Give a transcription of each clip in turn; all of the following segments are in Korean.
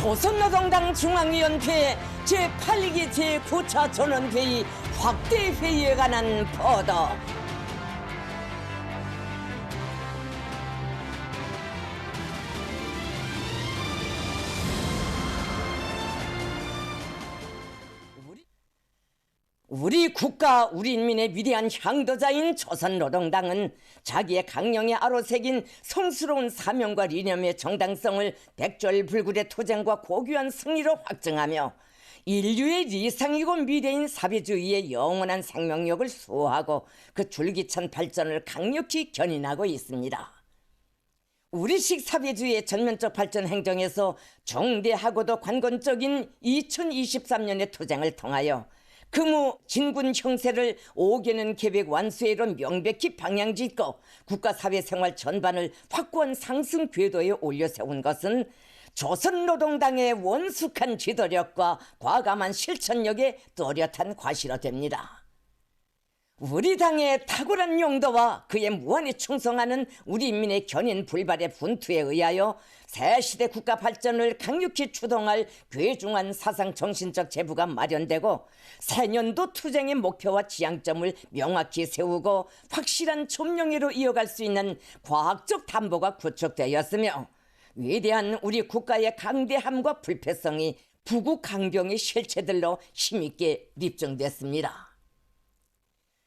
조선노동당 중앙위원회 제8기 제9차 전원회의 확대회의에 관한 보도. 우리 국가, 우리 인민의 위대한 향도자인 조선노동당은 자기의 강령에 아로새긴 성스러운 사명과 이념의 정당성을 백절불굴의 투쟁과 고귀한 승리로 확증하며 인류의 리상이고 미래인 사회주의의 영원한 생명력을 수호하고 그 줄기찬 발전을 강력히 견인하고 있습니다. 우리식 사회주의의 전면적 발전 행정에서 정대하고도 관건적인 2023년의 투쟁을 통하여 금우 진군 형세를 5개년 계획 완수회로 명백히 방향짓고 국가사회생활 전반을 확고한 상승 궤도에 올려세운 것은 조선노동당의 원숙한 지도력과 과감한 실천력에 뚜렷한 과시로 됩니다. 우리 당의 탁월한 용도와 그에 무한히 충성하는 우리 인민의 견인 불발의 분투에 의하여 새 시대 국가 발전을 강력히 추동할 괴중한 사상 정신적 제부가 마련되고 새년도 투쟁의 목표와 지향점을 명확히 세우고 확실한 점령회로 이어갈 수 있는 과학적 담보가 구축되었으며 위대한 우리 국가의 강대함과 불패성이 부국 강병의 실체들로 힘있게 입증됐습니다.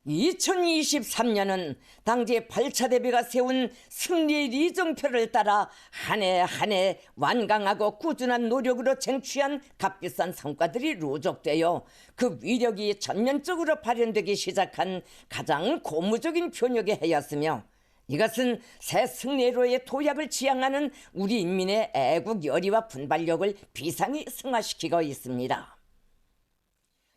2023년은 당제 8차 대비가 세운 승리의 리정표를 따라 한 해 한 해 완강하고 꾸준한 노력으로 쟁취한 값비싼 성과들이 누적되어 그 위력이 전면적으로 발현되기 시작한 가장 고무적인 표력의 해였으며 이것은 새 승리로의 도약을 지향하는 우리 인민의 애국 열의와 분발력을 비상히 승화시키고 있습니다.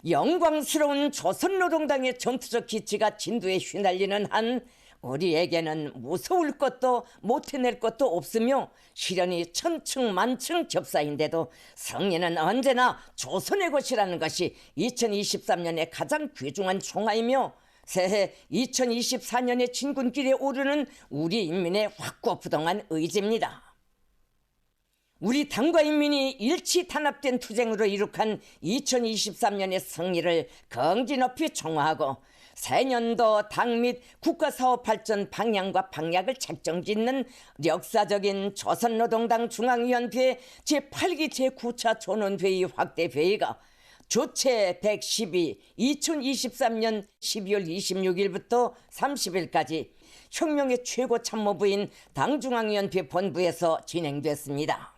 영광스러운 조선노동당의 정투적 기치가 진두에 휘날리는 한 우리에게는 무서울 것도 못해낼 것도 없으며 시련이 천층만층 겹사인데도 승리는 언제나 조선의 것이라는 것이 2023년의 가장 귀중한 총화이며 새해 2024년의 진군길에 오르는 우리 인민의 확고부동한 의지입니다. 우리 당과 인민이 일치 단합된 투쟁으로 이룩한 2023년의 승리를 긍지 높이 총화하고 새년도 당 및 국가사업 발전 방향과 방약을 책정짓는 역사적인 조선노동당 중앙위원회 제8기 제9차 전원회의 확대회의가 주최 112 2023년 12월 26일부터 30일까지 혁명의 최고 참모부인 당중앙위원회 본부에서 진행됐습니다.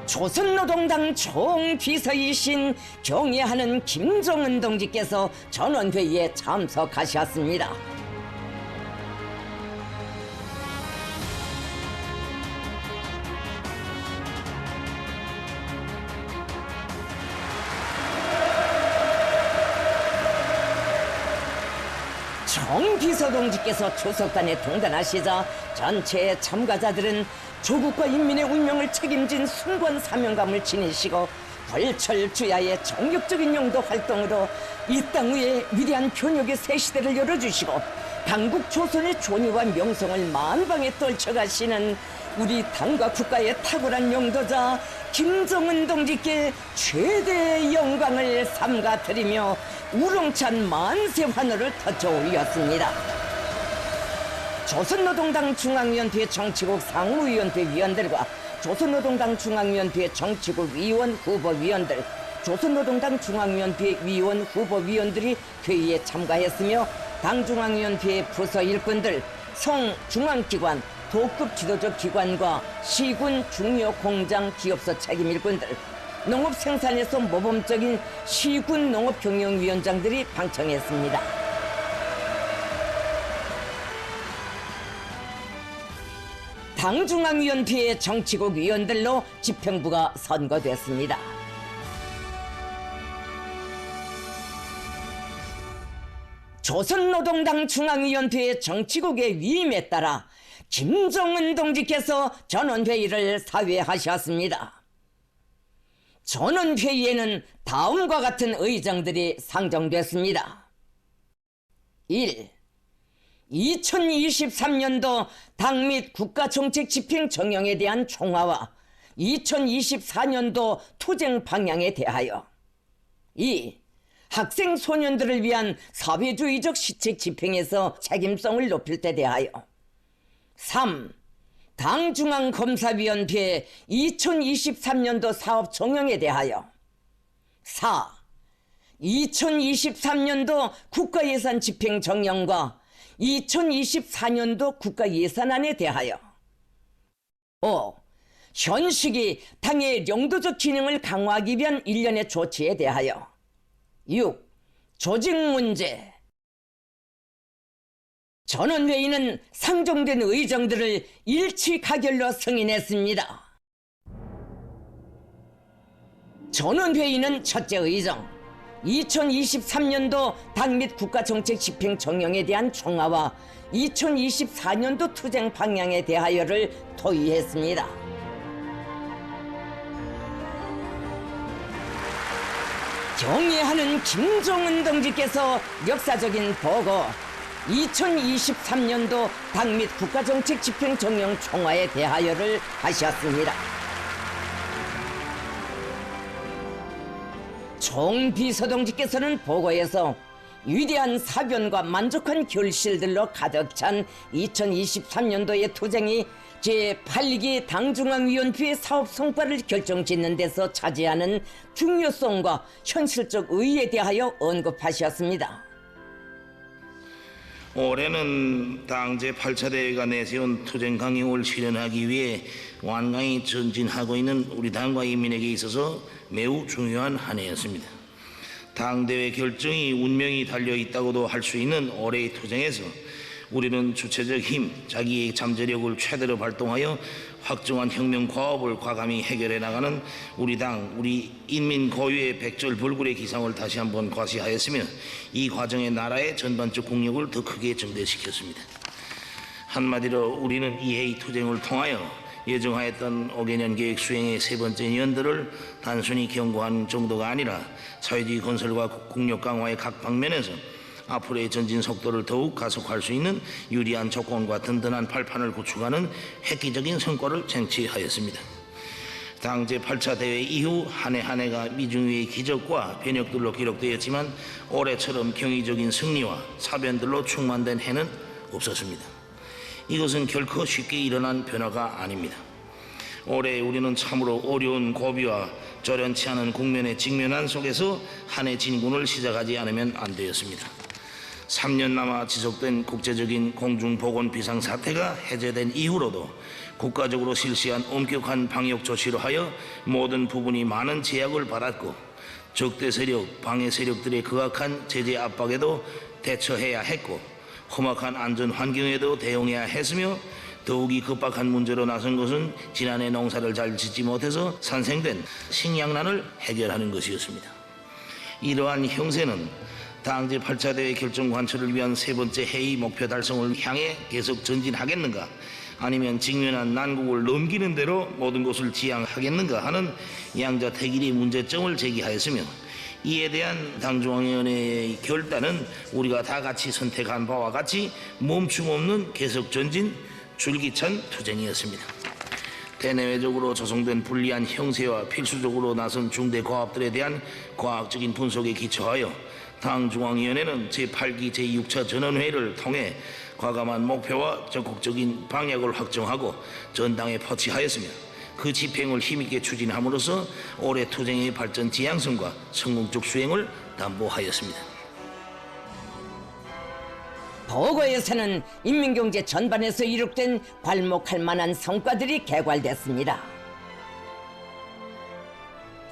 조선노동당 총비서이신 경애하는 김정은 동지께서 전원회의에 참석하셨습니다. 총비서 동지께서 추석단에 동단하시자 전체 참가자들은 조국과 인민의 운명을 책임진 숭고한 사명감을 지니시고 벌철주야의 정력적인 용도 활동으로 이 땅 위에 위대한 변혁의 새 시대를 열어주시고 강국 조선의 존의와 명성을 만방에 떨쳐가시는 우리 당과 국가의 탁월한 용도자 김정은 동지께 최대의 영광을 삼가드리며 우렁찬 만세 환호를 터쳐 올렸습니다. 조선노동당 중앙위원회 정치국 상무위원회 위원들과 조선노동당 중앙위원회 정치국 위원 후보위원들, 조선노동당 중앙위원회 위원 후보위원들이 회의에 참가했으며 당중앙위원회 부서 일꾼들, 성중앙기관, 도급 지도적 기관과 시군 중요 공장 기업소 책임 일꾼들, 농업생산에서 모범적인 시군 농업경영위원장들이 방청했습니다. 당중앙위원회의 정치국 위원들로 집행부가 선거됐습니다. 조선노동당 중앙위원회의 정치국의 위임에 따라 김정은 동지께서 전원회의를 사회하셨습니다. 전원회의에는 다음과 같은 의정들이 상정됐습니다. 1. 2023년도 당 및 국가정책 집행 정령에 대한 총화와 2024년도 투쟁 방향에 대하여. 2. 학생 소년들을 위한 사회주의적 시책 집행에서 책임성을 높일 때 대하여. 3. 당중앙검사위원회 2023년도 사업 종영에 대하여. 4. 2023년도 국가예산 집행 정령과 2024년도 국가예산안에 대하여. 5. 현 시기 당의 영도적 기능을 강화하기 위한 일련의 조치에 대하여. 6. 조직 문제. 전원회의는 상정된 의정들을 일치 가결로 승인했습니다. 전원회의는 첫째 의정, 2023년도 당 및 국가정책 집행 정령에 대한 총화와 2024년도 투쟁 방향에 대하여를 토의했습니다. 경의하는 김정은 동지께서 역사적인 보고 2023년도 당 및 국가정책 집행 정령 총화에 대하여를 하셨습니다. 총비서동지께서는 보고에서 위대한 사변과 만족한 결실들로 가득 찬 2023년도의 투쟁이 제8기 당중앙위원회의 사업 성과를 결정짓는 데서 차지하는 중요성과 현실적 의의에 대하여 언급하셨습니다. 올해는 당 제8차 대회가 내세운 투쟁 강령을 실현하기 위해 완강히 전진하고 있는 우리 당과 인민에게 있어서 매우 중요한 한 해였습니다. 당대회 결정이 운명이 달려있다고도 할 수 있는 올해의 투쟁에서 우리는 주체적 힘, 자기의 잠재력을 최대로 발동하여 확정한 혁명 과업을 과감히 해결해 나가는 우리 당, 우리 인민 고유의 백절불굴의 기상을 다시 한번 과시하였으며 이 과정에 나라의 전반적 국력을 더 크게 증대시켰습니다. 한마디로 우리는 이 해의 투쟁을 통하여 예정하였던 5개년 계획 수행의 세 번째 연도를 단순히 경고한 정도가 아니라 사회주의 건설과 국력 강화의 각 방면에서 앞으로의 전진 속도를 더욱 가속할 수 있는 유리한 조건과 든든한 발판을 구축하는 획기적인 성과를 쟁취하였습니다. 당 제8차 대회 이후 한 해 한 해가 미중위의 기적과 변혁들로 기록되었지만 올해처럼 경이적인 승리와 사변들로 충만된 해는 없었습니다. 이것은 결코 쉽게 일어난 변화가 아닙니다. 올해 우리는 참으로 어려운 고비와 저련치 않은 국면에 직면한 속에서 한 해 진군을 시작하지 않으면 안 되었습니다. 3년 남아 지속된 국제적인 공중보건 비상사태가 해제된 이후로도 국가적으로 실시한 엄격한 방역 조치로 하여 모든 부분이 많은 제약을 받았고 적대 세력, 방해 세력들의 극악한 제재 압박에도 대처해야 했고 험악한 안전 환경에도 대응해야 했으며 더욱이 급박한 문제로 나선 것은 지난해 농사를 잘 짓지 못해서 산생된 식량난을 해결하는 것이었습니다. 이러한 형세는 당 제8차 대회 결정 관철을 위한 세 번째 회의 목표 달성을 향해 계속 전진하겠는가 아니면 직면한 난국을 넘기는 대로 모든 것을 지향하겠는가 하는 양자택일의 문제점을 제기하였으며 이에 대한 당중앙위원회의 결단은 우리가 다 같이 선택한 바와 같이 멈춤 없는 계속 전진 줄기찬 투쟁이었습니다. 대내외적으로 조성된 불리한 형세와 필수적으로 나선 중대 과업들에 대한 과학적인 분석에 기초하여 당중앙위원회는 제8기 제6차 전원회의를 통해 과감한 목표와 적극적인 방향을 확정하고 전당에 포치하였으며 그 집행을 힘있게 추진함으로써 올해 투쟁의 발전 지향성과 성공적 수행을 담보하였습니다. 보고에서는 인민경제 전반에서 이룩된 괄목할 만한 성과들이 개괄됐습니다.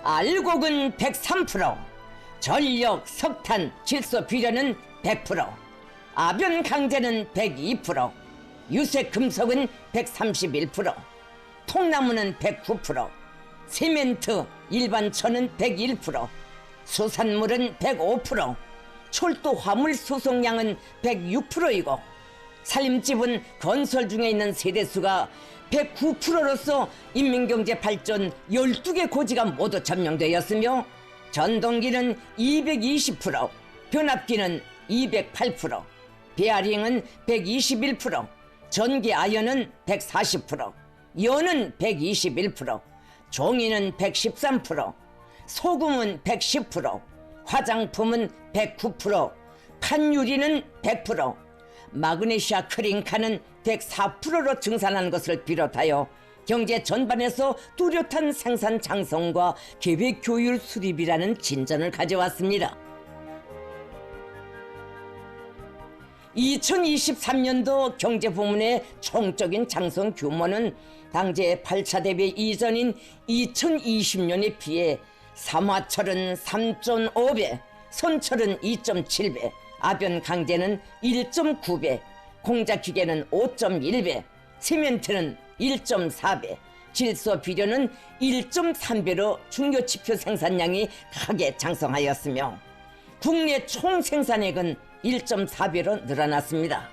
알곡은 103%, 전력, 석탄, 질소 비료는 100%, 아변 강제는 102%, 유색 금속은 131%, 통나무는 109%, 세멘트, 일반 천은 101%, 수산물은 105%, 철도 화물 수송량은 106%이고 살림집은 건설 중에 있는 세대수가 109%로서 인민경제 발전 12개 고지가 모두 점령되었으며 전동기는 220%, 변압기는 208%, 베어링은 121%, 전기 아연은 140%, 연은 121%, 종이는 113%, 소금은 110%, 화장품은 109%, 판유리는 100%, 마그네시아 크링카는 104%로 증산한 것을 비롯하여 경제 전반에서 뚜렷한 생산 장성과 계획 효율 수립이라는 진전을 가져왔습니다. 2023년도 경제 부문의 총적인 장성 규모는 당제 8차 대비 이전인 2020년에 비해 삼화철은 3.5배, 손철은 2.7배, 아변강제는 1.9배, 공작기계는 5.1배, 시멘트는 1.4배, 질소비료는 1.3배로 중요지표 생산량이 크게 장성하였으며 국내 총생산액은 1.4배로 늘어났습니다.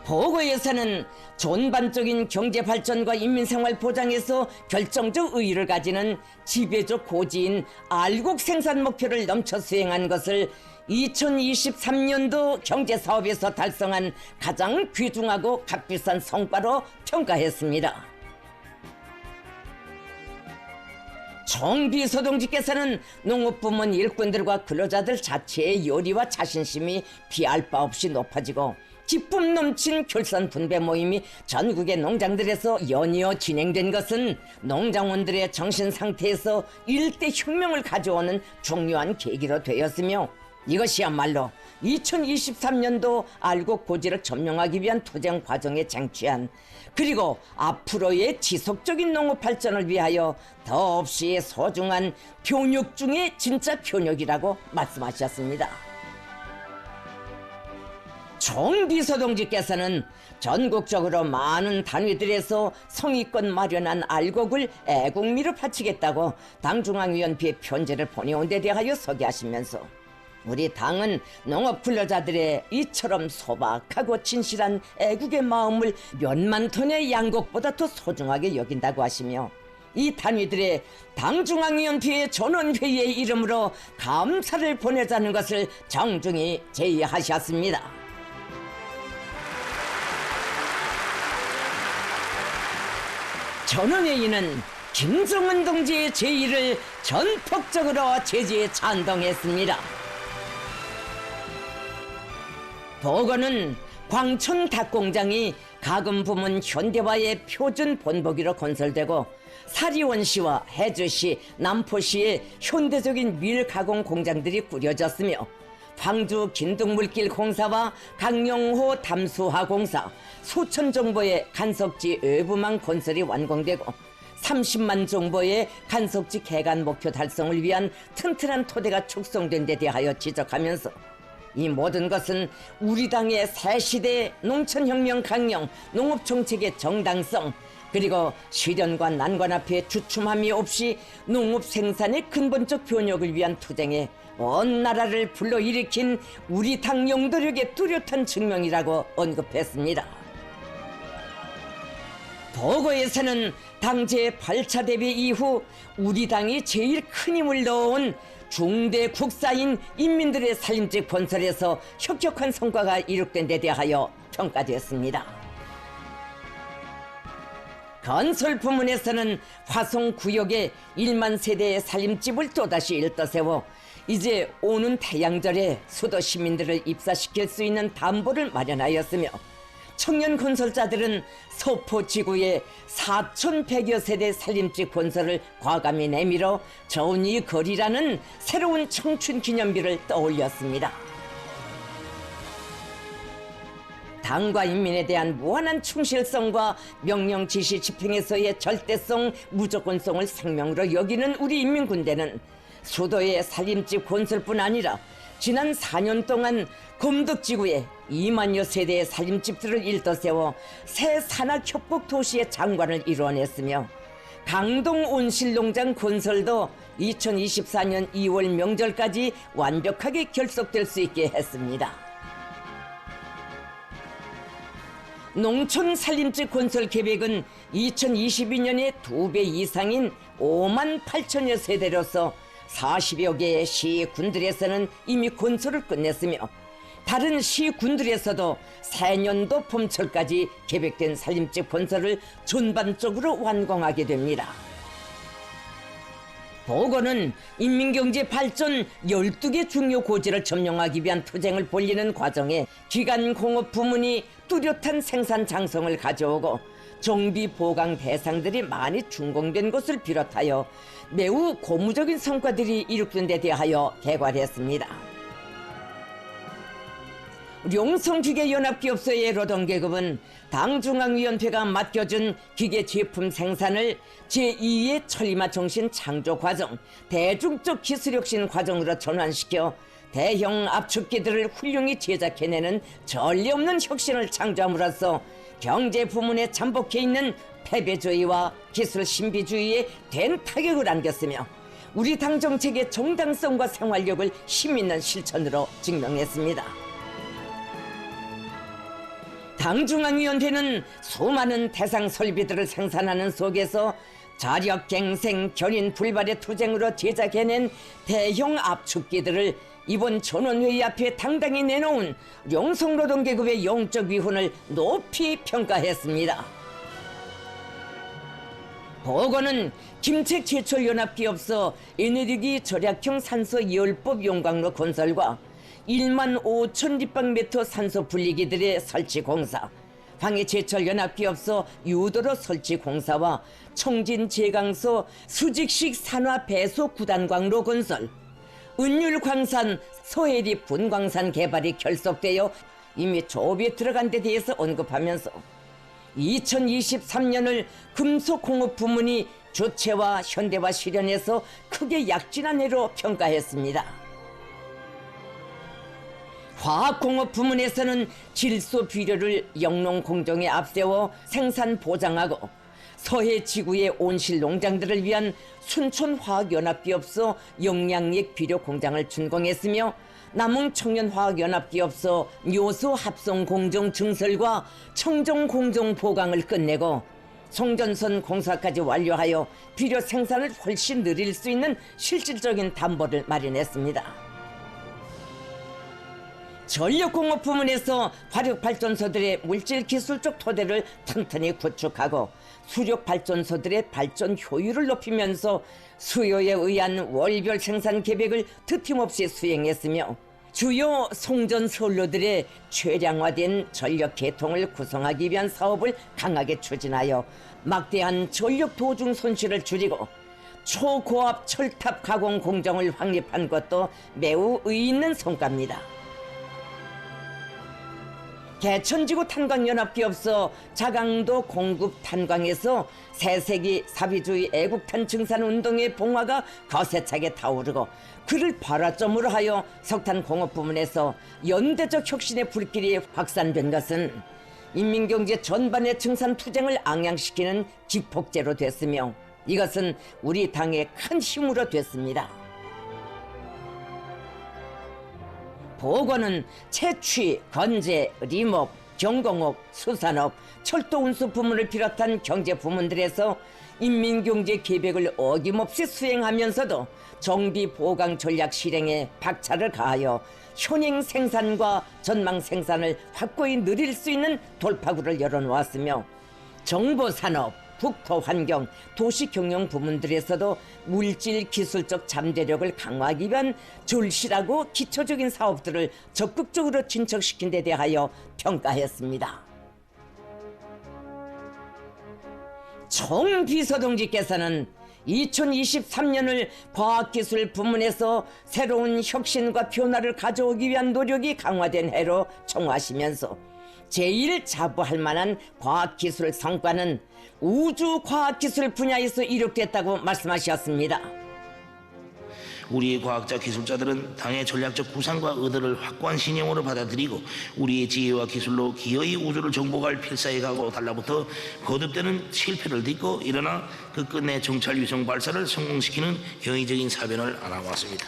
보고에서는 전반적인 경제발전과 인민생활 보장에서 결정적 의의를 가지는 지배적 고지인 알곡 생산 목표를 넘쳐 수행한 것을 2023년도 경제사업에서 달성한 가장 귀중하고 값비싼 성과로 평가했습니다. 총비서동지께서는 농업부문 일꾼들과 근로자들 자체의 열의와 자신심이 비할 바 없이 높아지고 기쁨 넘친 결산 분배 모임이 전국의 농장들에서 연이어 진행된 것은 농장원들의 정신 상태에서 일대 혁명을 가져오는 중요한 계기로 되었으며 이것이야말로 2023년도 알곡 고지를 점령하기 위한 투쟁 과정에 쟁취한 그리고 앞으로의 지속적인 농업 발전을 위하여 더없이 소중한 표력 중의 진짜 표력이라고 말씀하셨습니다. 총비서동지께서는 전국적으로 많은 단위들에서 성의권 마련한 알곡을 애국미로 바치겠다고 당중앙위원회에 편지를 보내온 데 대하여 소개하시면서 우리 당은 농업 근로자들의 이처럼 소박하고 진실한 애국의 마음을 몇만 톤의 양곡보다 더 소중하게 여긴다고 하시며 이 단위들의 당중앙위원회의 전원회의의 이름으로 감사를 보내자는 것을 정중히 제의하셨습니다. 전원회의는 김정은 동지의 제의를 전폭적으로 제지에 찬동했습니다. 보고는 광촌 닭공장이 가금 부문 현대화의 표준 본보기로 건설되고 사리원시와 해주시, 남포시에 현대적인 밀 가공 공장들이 꾸려졌으며 광주 긴등물길 공사와 강영호 담수화 공사, 수천 정보의 간석지 외부망 건설이 완공되고 30만 정보의 간석지 개간 목표 달성을 위한 튼튼한 토대가 축성된 데 대하여 지적하면서 이 모든 것은 우리 당의 새시대 농촌혁명 강령, 농업정책의 정당성, 그리고 시련과 난관 앞에 주춤함이 없이 농업 생산의 근본적 변혁을 위한 투쟁에 온 나라를 불러일으킨 우리 당 영도력의 뚜렷한 증명이라고 언급했습니다. 보고에서는 당제 8차 대비 이후 우리 당이 제일 큰 힘을 넣어온 중대 국사인 인민들의 살림집 건설에서 혁혁한 성과가 이룩된 데 대하여 평가되었습니다. 건설 부문에서는 화성구역에 1만 세대의 살림집을 또다시 일떠세워 이제 오는 태양절에 수도 시민들을 입사시킬 수 있는 담보를 마련하였으며 청년 건설자들은 서포 지구에 4,100여 세대 살림집 건설을 과감히 내밀어 저운이 거리라는 새로운 청춘 기념비를 떠올렸습니다. 당과 인민에 대한 무한한 충실성과 명령 지시 집행에서의 절대성, 무조건성을 생명으로 여기는 우리 인민군대는 수도의 살림집 건설뿐 아니라 지난 4년 동안 금덕지구에 2만여 세대의 살림집들을 일떠세워 새 산악협곡 도시의 장관을 이루어냈으며 강동 온실농장 건설도 2024년 2월 명절까지 완벽하게 결속될 수 있게 했습니다. 농촌 산림지 건설 계획은 2022년에 2배 이상인 5만 8천여 세대로서 40여 개의 시 군들에서는 이미 건설을 끝냈으며 다른 시 군들에서도 4년도 봄철까지 계획된 산림지 건설을 전반적으로 완공하게 됩니다. 보건은 인민경제 발전 12개 중요 고지를 점령하기 위한 투쟁을 벌이는 과정에 기간공업 부문이 뚜렷한 생산 장성을 가져오고 정비 보강 대상들이 많이 준공된 것을 비롯하여 매우 고무적인 성과들이 이룩된 데 대하여 개괄했습니다. 용성기계연합기업소의 노동계급은 당중앙위원회가 맡겨준 기계 제품 생산을 제2의 천리마 정신 창조 과정, 대중적 기술혁신 과정으로 전환시켜 대형 압축기들을 훌륭히 제작해내는 전례 없는 혁신을 창조함으로써 경제 부문에 잠복해 있는 패배주의와 기술 신비주의에 된 타격을 안겼으며 우리 당 정책의 정당성과 생활력을 힘있는 실천으로 증명했습니다. 당중앙위원회는 수많은 대상 설비들을 생산하는 속에서 자력갱생 견인 불발의 투쟁으로 제작해낸 대형 압축기들을 이번 전원회의 앞에 당당히 내놓은 용성노동계급의 영적 위훈을 높이 평가했습니다. 보건은 김책제철연합기업소 에너지 절약형 산소 열법 용광로 건설과 1만 5천立方미터 산소 분리기들의 설치 공사, 황해제철연합기업소 유도로 설치 공사와 청진제강소 수직식 산화 배소 9단광로 건설, 은율광산 소해리 분광산 개발이 결속되어 이미 조업에 들어간 데 대해서 언급하면서 2023년을 금속공업 부문이 주체와 현대화 실현에서 크게 약진한 해로 평가했습니다. 화학공업 부문에서는 질소 비료를 영농공정에 앞세워 생산 보장하고 서해 지구의 온실 농장들을 위한 순촌화학연합기업소 영양액 비료 공장을 준공했으며 남흥청년화학연합기업소 요소 합성 공정 증설과 청정 공정 보강을 끝내고 송전선 공사까지 완료하여 비료 생산을 훨씬 늘릴 수 있는 실질적인 담보를 마련했습니다. 전력공업 부문에서 화력발전소들의 물질기술적 토대를 튼튼히 구축하고 수력발전소들의 발전 효율을 높이면서 수요에 의한 월별 생산 계획을 드팀없이 수행했으며 주요 송전선로들의 최량화된 전력 계통을 구성하기 위한 사업을 강하게 추진하여 막대한 전력 도중 손실을 줄이고 초고압 철탑 가공 공정을 확립한 것도 매우 의의 있는 성과입니다. 개천지구 탄광연합기업소 자강도 공급 탄광에서 새세기 사비주의 애국탄 증산운동의 봉화가 거세차게 타오르고 그를 발화점으로 하여 석탄 공업 부문에서 연대적 혁신의 불길이 확산된 것은 인민경제 전반의 증산 투쟁을 앙양시키는 기폭제로 됐으며 이것은 우리 당의 큰 힘으로 됐습니다. 보건은 채취, 건재, 리목, 경공업, 수산업, 철도운수 부문을 비롯한 경제 부문들에서 인민경제 계획을 어김없이 수행하면서도 정비 보강 전략 실행에 박차를 가하여 현행 생산과 전망 생산을 확고히 늘릴 수 있는 돌파구를 열어놓았으며 정보산업, 국토환경, 도시경영 부문들에서도 물질 기술적 잠재력을 강화하기 위한 절실하고 기초적인 사업들을 적극적으로 진척시킨 데 대하여 평가했습니다. 총 비서동지께서는 2023년을 과학기술 부문에서 새로운 혁신과 변화를 가져오기 위한 노력이 강화된 해로 총화하시면서 제일 자부할 만한 과학기술 성과는 우주과학기술 분야에서 이룩됐다고 말씀하셨습니다. 우리의 과학자 기술자들은 당의 전략적 구상과 의도를 확고한 신념으로 받아들이고 우리의 지혜와 기술로 기어이 우주를 정복할 필사에 가고 달라붙어 거듭되는 실패를 딛고 일어나 그 끝내 정찰 위성 발사를 성공시키는 경이적인 사변을 안아왔습니다.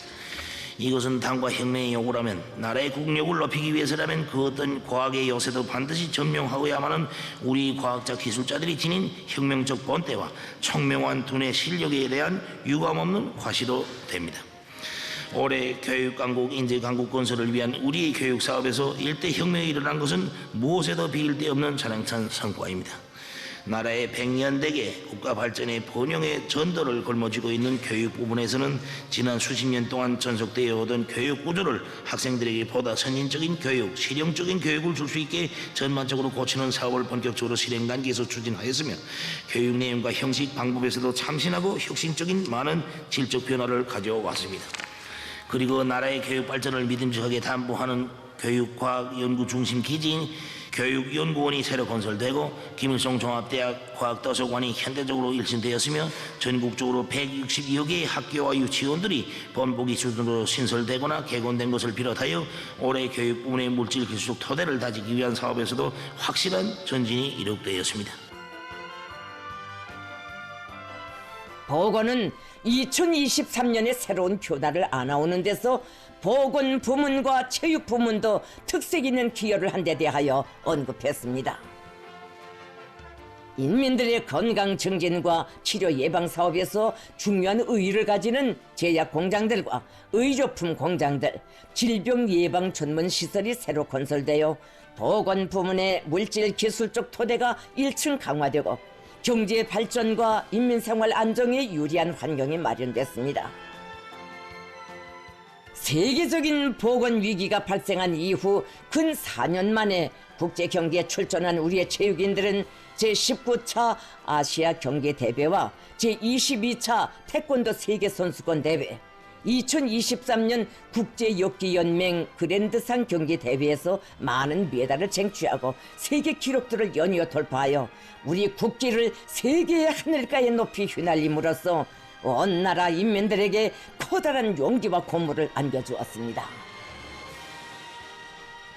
이것은 당과 혁명의 요구라면, 나라의 국력을 높이기 위해서라면 그 어떤 과학의 요새도 반드시 전명하고야만은 우리 과학자 기술자들이 지닌 혁명적 본때와 총명한 두뇌 실력에 대한 유감없는 과시로 됩니다. 올해 교육강국, 인재강국 건설을 위한 우리의 교육사업에서 일대 혁명이 일어난 것은 무엇에도 비길 데 없는 자랑찬 성과입니다. 나라의 백년대계 국가 발전의 번영의 전도를 걸머쥐고 있는 교육 부분에서는 지난 수십 년 동안 전속되어 오던 교육 구조를 학생들에게 보다 선진적인 교육, 실용적인 교육을 줄 수 있게 전반적으로 고치는 사업을 본격적으로 실행 단계에서 추진하였으며, 교육 내용과 형식, 방법에서도 참신하고 혁신적인 많은 질적 변화를 가져왔습니다. 그리고 나라의 교육 발전을 믿음직하게 담보하는 교육과학연구 중심 기지인 교육연구원이 새로 건설되고, 김일성 종합대학 과학도서관이 현대적으로 일신되었으며, 전국적으로 162여 개의 학교와 유치원들이 본보기 수준으로 신설되거나 개건된 것을 비롯하여 올해 교육 부문의 물질 기술적 토대를 다지기 위한 사업에서도 확실한 전진이 이룩되었습니다. 보건은 2023년에 새로운 교단을 안아오는 데서 보건 부문과 체육 부문도 특색 있는 기여를 한 데 대하여 언급했습니다. 인민들의 건강 증진과 치료 예방 사업에서 중요한 의의를 가지는 제약 공장들과 의료품 공장들, 질병 예방 전문 시설이 새로 건설되어 보건 부문의 물질 기술적 토대가 1층 강화되고 경제 발전과 인민생활 안정에 유리한 환경이 마련됐습니다. 세계적인 보건 위기가 발생한 이후 근 4년 만에 국제 경기에 출전한 우리의 체육인들은 제19차 아시아 경기 대회와 제22차 태권도 세계 선수권 대회, 2023년 국제역기연맹 그랜드상 경기 대회에서 많은 메달을 쟁취하고 세계 기록들을 연이어 돌파하여 우리 국기를 세계의 하늘가에 높이 휘날림으로써 온 나라 인민들에게 커다란 용기와 고무를 안겨주었습니다.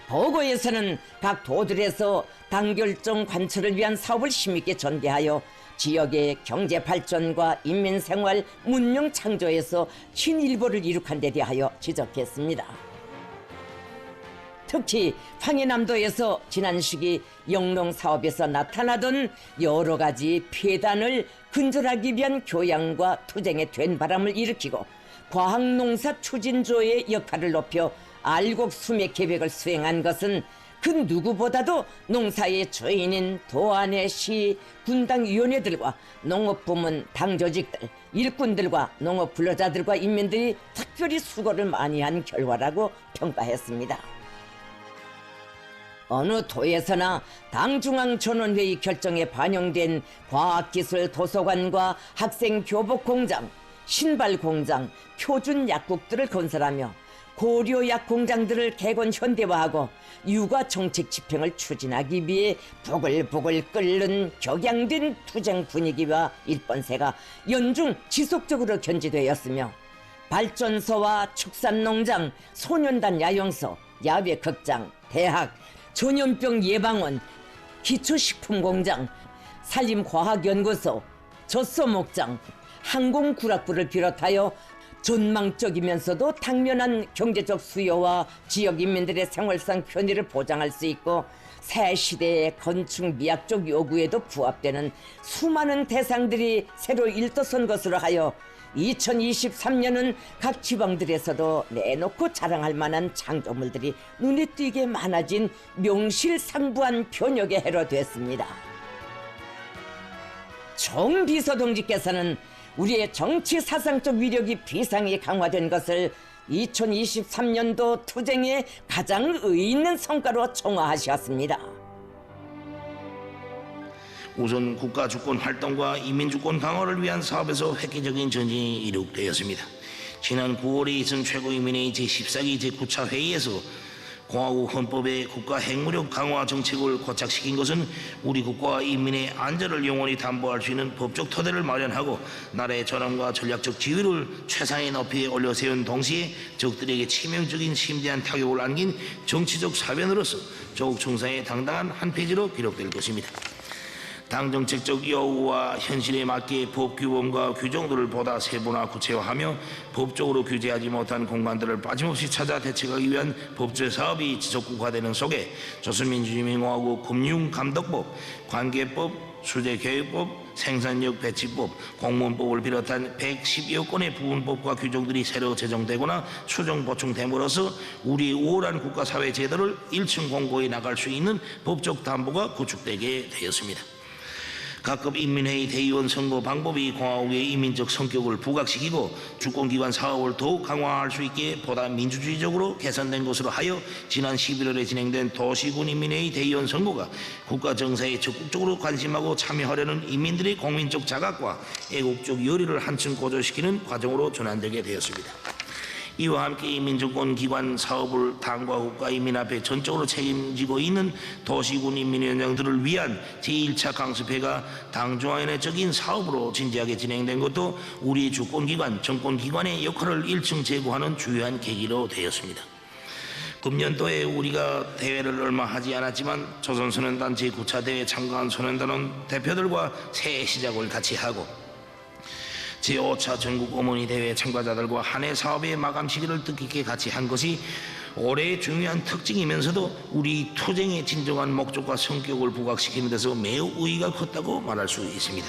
보고에서는 각 도들에서 당결정 관철을 위한 사업을 힘있게 전개하여 지역의 경제 발전과 인민생활 문명 창조에서 신일보를 이룩한 데 대하여 지적했습니다. 특히 황해남도에서 지난 시기 영농 사업에서 나타나던 여러 가지 폐단을 근절하기 위한 교양과 투쟁의 된바람을 일으키고 과학농사 추진조의 역할을 높여 알곡 수맥 계획을 수행한 것은 그 누구보다도 농사의 주인인 도안의 시, 분당위원회들과 농업부문 당조직들, 일꾼들과 농업 근로자들과 인민들이 특별히 수고를 많이 한 결과라고 평가했습니다. 어느 도에서나 당중앙전원회의 결정에 반영된 과학기술 도서관과 학생교복공장, 신발공장, 표준약국들을 건설하며 고려약공장들을 개건 현대화하고 육아정책 집행을 추진하기 위해 부글부글 끓는 격양된 투쟁 분위기와 일본세가 연중 지속적으로 견지되었으며, 발전소와 축산농장, 소년단 야영소, 야외극장, 대학, 전염병 예방원, 기초식품공장, 산림과학연구소, 젖소목장, 항공구락부를 비롯하여 전망적이면서도 당면한 경제적 수요와 지역 인민들의 생활상 편의를 보장할 수 있고 새 시대의 건축 미학적 요구에도 부합되는 수많은 대상들이 새로 일떠선 것으로 하여 2023년은 각 지방들에서도 내놓고 자랑할 만한 창조물들이 눈에 띄게 많아진 명실상부한 변혁의 해로 됐습니다. 정비서동지께서는 우리의 정치 사상적 위력이 비상히 강화된 것을 2023년도 투쟁의 가장 의의 있는 성과로 총화하셨습니다. 우선 국가 주권 활동과 인민 주권 강화를 위한 사업에서 획기적인 전진이 이룩되었습니다. 지난 9월에 있은 최고인민회의 제14기 제9차 회의에서 공화국 헌법에 국가 핵무력 강화 정책을 고착시킨 것은 우리 국가와 인민의 안전을 영원히 담보할 수 있는 법적 토대를 마련하고 나라의 전함과 전략적 지위를 최상의 높이에 올려세운 동시에 적들에게 치명적인 심대한 타격을 안긴 정치적 사변으로서 조국 총사의 당당한 한 페이지로 기록될 것입니다. 당 정책적 여우와 현실에 맞게 법 규범과 규정들을 보다 세분화 구체화하며 법적으로 규제하지 못한 공간들을 빠짐없이 찾아 대책하기 위한 법제 사업이 지속국화되는 속에 조선민주주의공화국 금융감독법, 관계법, 수재교육법, 생산력 배치법, 공무원법을 비롯한 110여 건의 부분법과 규정들이 새로 제정되거나 수정 보충됨으로써 우리의 우월한 국가사회 제도를 1층 공고해 나갈 수 있는 법적 담보가 구축되게 되었습니다. 각급 인민회의 대의원 선거 방법이 공화국의 이민적 성격을 부각시키고 주권기관 사업을 더욱 강화할 수 있게 보다 민주주의적으로 개선된 것으로 하여 지난 11월에 진행된 도시군 인민회의 대의원 선거가 국가 정세에 적극적으로 관심하고 참여하려는 인민들의 국민적 자각과 애국적 열의를 한층 고조시키는 과정으로 전환되게 되었습니다. 이와 함께 인민정권기관 사업을 당과 국가 인민 앞에 전적으로 책임지고 있는 도시군 인민위원장들을 위한 제1차 강습회가 당 중앙위원회적인 사업으로 진지하게 진행된 것도 우리 주권기관, 정권기관의 역할을 1층 제고하는 주요한 계기로 되었습니다. 금년도에 우리가 대회를 얼마 하지 않았지만 조선소년단 제9차 대회에 참가한 소년단원 대표들과 새해 시작을 같이 하고 제5차 전국 어머니 대회 참가자들과 한 해 사업의 마감 시기를 뜻깊게 같이 한 것이 올해의 중요한 특징이면서도 우리 투쟁의 진정한 목적과 성격을 부각시키는 데서 매우 의의가 컸다고 말할 수 있습니다.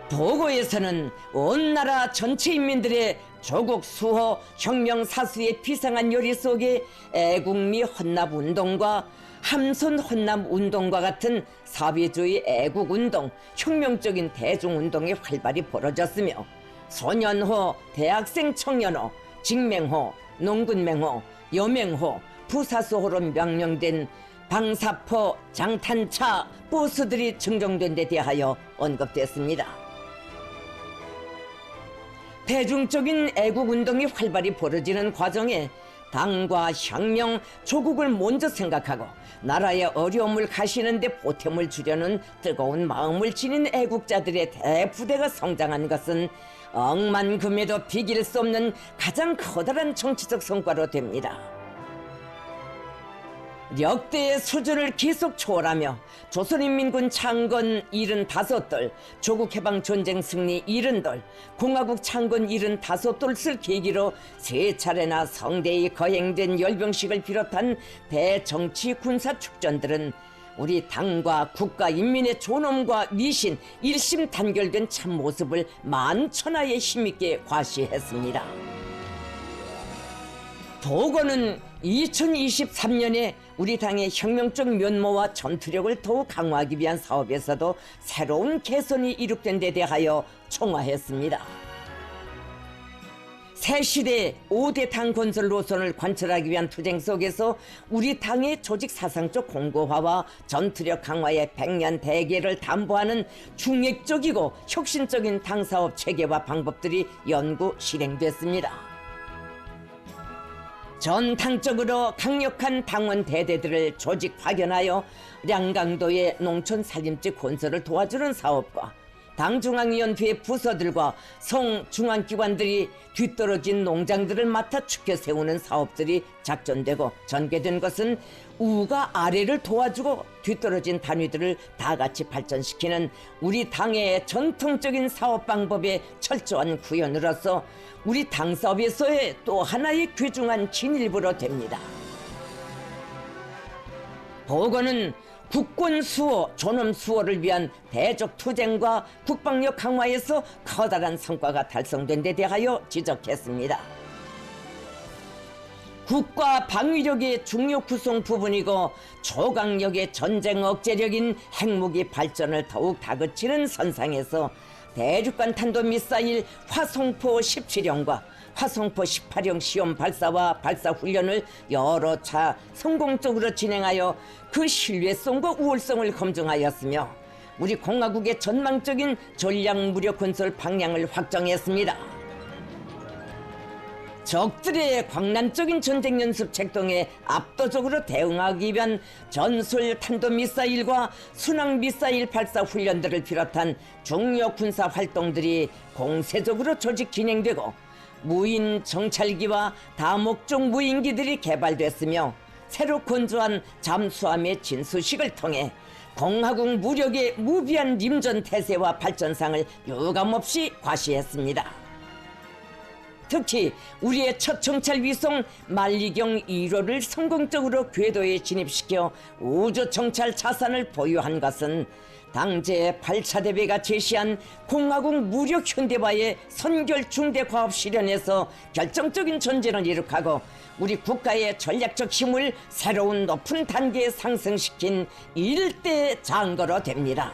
보고에서는 온 나라 전체 인민들의 조국 수호 혁명 사수의 비상한 열의 속에 애국미 헌납운동과 함손 헌납운동과 같은 사회주의 애국운동, 혁명적인 대중운동이 활발히 벌어졌으며 소년호, 대학생 청년호, 직맹호, 농군맹호, 여맹호, 부사수호로 명명된 방사포, 장탄차, 버스들이 증정된 데 대하여 언급됐습니다. 대중적인 애국운동이 활발히 벌어지는 과정에 당과 혁명, 조국을 먼저 생각하고 나라의 어려움을 가시는 데 보탬을 주려는 뜨거운 마음을 지닌 애국자들의 대부대가 성장한 것은 억만금에도 비길 수 없는 가장 커다란 정치적 성과로 됩니다. 역대의 수준을 계속 초월하며 조선인민군 창건 75돌, 조국해방전쟁 승리 70돌, 공화국 창건 75돌을 계기로 세 차례나 성대히 거행된 열병식을 비롯한 대정치 군사 축전들은 우리 당과 국가 인민의 존엄과 미신, 일심 단결된 참모습을 만천하에 힘있게 과시했습니다. 보고는 2023년에 우리 당의 혁명적 면모와 전투력을 더욱 강화하기 위한 사업에서도 새로운 개선이 이룩된 데 대하여 총화했습니다. 새 시대의 5대 당 건설 노선을 관철하기 위한 투쟁 속에서 우리 당의 조직 사상적 공고화와 전투력 강화의 백년 대계를 담보하는 중액적이고 혁신적인 당사업 체계와 방법들이 연구 실행됐습니다. 전당적으로 강력한 당원 대대들을 조직 파견하여 량강도의 농촌 살림집 건설을 도와주는 사업과 당중앙위원회 부서들과 성중앙기관들이 뒤떨어진 농장들을 맡아 축켜 세우는 사업들이 작전되고 전개된 것은 우가 아래를 도와주고 뒤떨어진 단위들을 다 같이 발전시키는 우리 당의 전통적인 사업 방법의 철저한 구현으로서 우리 당 사업에서의 또 하나의 귀중한 진일보로 됩니다. 보고는 국권 수호, 존엄 수호를 위한 대적 투쟁과 국방력 강화에서 커다란 성과가 달성된 데 대하여 지적했습니다. 국가 방위력의 중요 구성 부분이고 초강력의 전쟁 억제력인 핵무기 발전을 더욱 다그치는 선상에서 대륙간 탄도미사일 화성포 17형과 화성포 18형 시험 발사와 발사 훈련을 여러 차 성공적으로 진행하여 그 신뢰성과 우월성을 검증하였으며 우리 공화국의 전망적인 전략 무력 건설 방향을 확정했습니다. 적들의 광란적인 전쟁 연습 책동에 압도적으로 대응하기 위한 전술 탄도 미사일과 순항 미사일 발사 훈련들을 비롯한 중요 군사 활동들이 공세적으로 조직 진행되고 무인 정찰기와 다목적 무인기들이 개발됐으며 새로 건조한 잠수함의 진수식을 통해 공화국 무력의 무비한 님전 태세와 발전상을 유감없이 과시했습니다. 특히 우리의 첫 정찰 위성 만리경 1호를 성공적으로 궤도에 진입시켜 우주 정찰 자산을 보유한 것은 당제 8차 대회가 제시한 공화국 무력 현대화의 선결 중대 과업 실현에서 결정적인 전진을 이룩하고 우리 국가의 전략적 힘을 새로운 높은 단계에 상승시킨 일대 장거로 됩니다.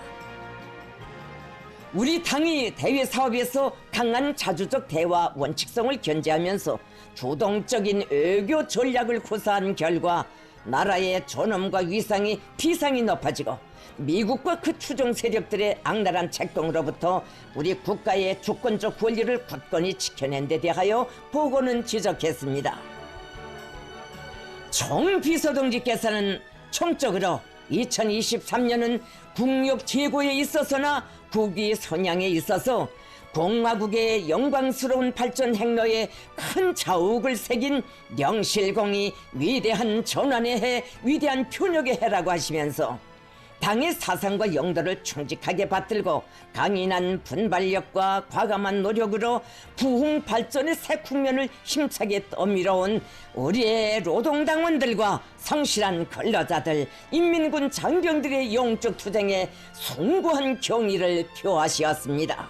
우리 당이 대외 사업에서 강한 자주적 대화 원칙성을 견지하면서 주동적인 외교 전략을 구사한 결과 나라의 존엄과 위상이 비상이 높아지고 미국과 그 추종 세력들의 악랄한 책동으로부터 우리 국가의 주권적 권리를 굳건히 지켜낸 데 대하여 보고는 지적했습니다. 총 비서동지께서는 총적으로 2023년은 국력 제고에 있어서나 국위 선양에 있어서 공화국의 영광스러운 발전 행로에 큰 자욱을 새긴 명실공히 위대한 전환의 해, 위대한 표력의 해라고 하시면서 당의 사상과 영도를 충직하게 받들고 강인한 분발력과 과감한 노력으로 부흥 발전의 새 국면을 힘차게 떠밀어온 우리의 노동당원들과 성실한 근로자들, 인민군 장병들의 영적 투쟁에 숭고한 경의를 표하시었습니다.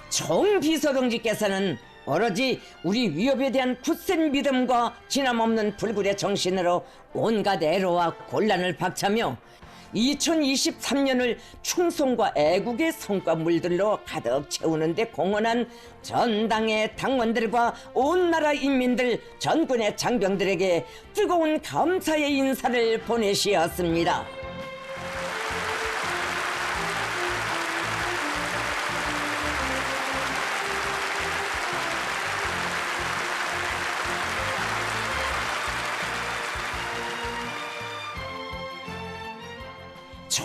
총 비서동지께서는 오로지 우리 위협에 대한 굳센 믿음과 진함없는 불굴의 정신으로 온갖 애로와 곤란을 박차며 2023년을 충성과 애국의 성과물들로 가득 채우는 데 공헌한 전당의 당원들과 온 나라 인민들, 전군의 장병들에게 뜨거운 감사의 인사를 보내시었습니다.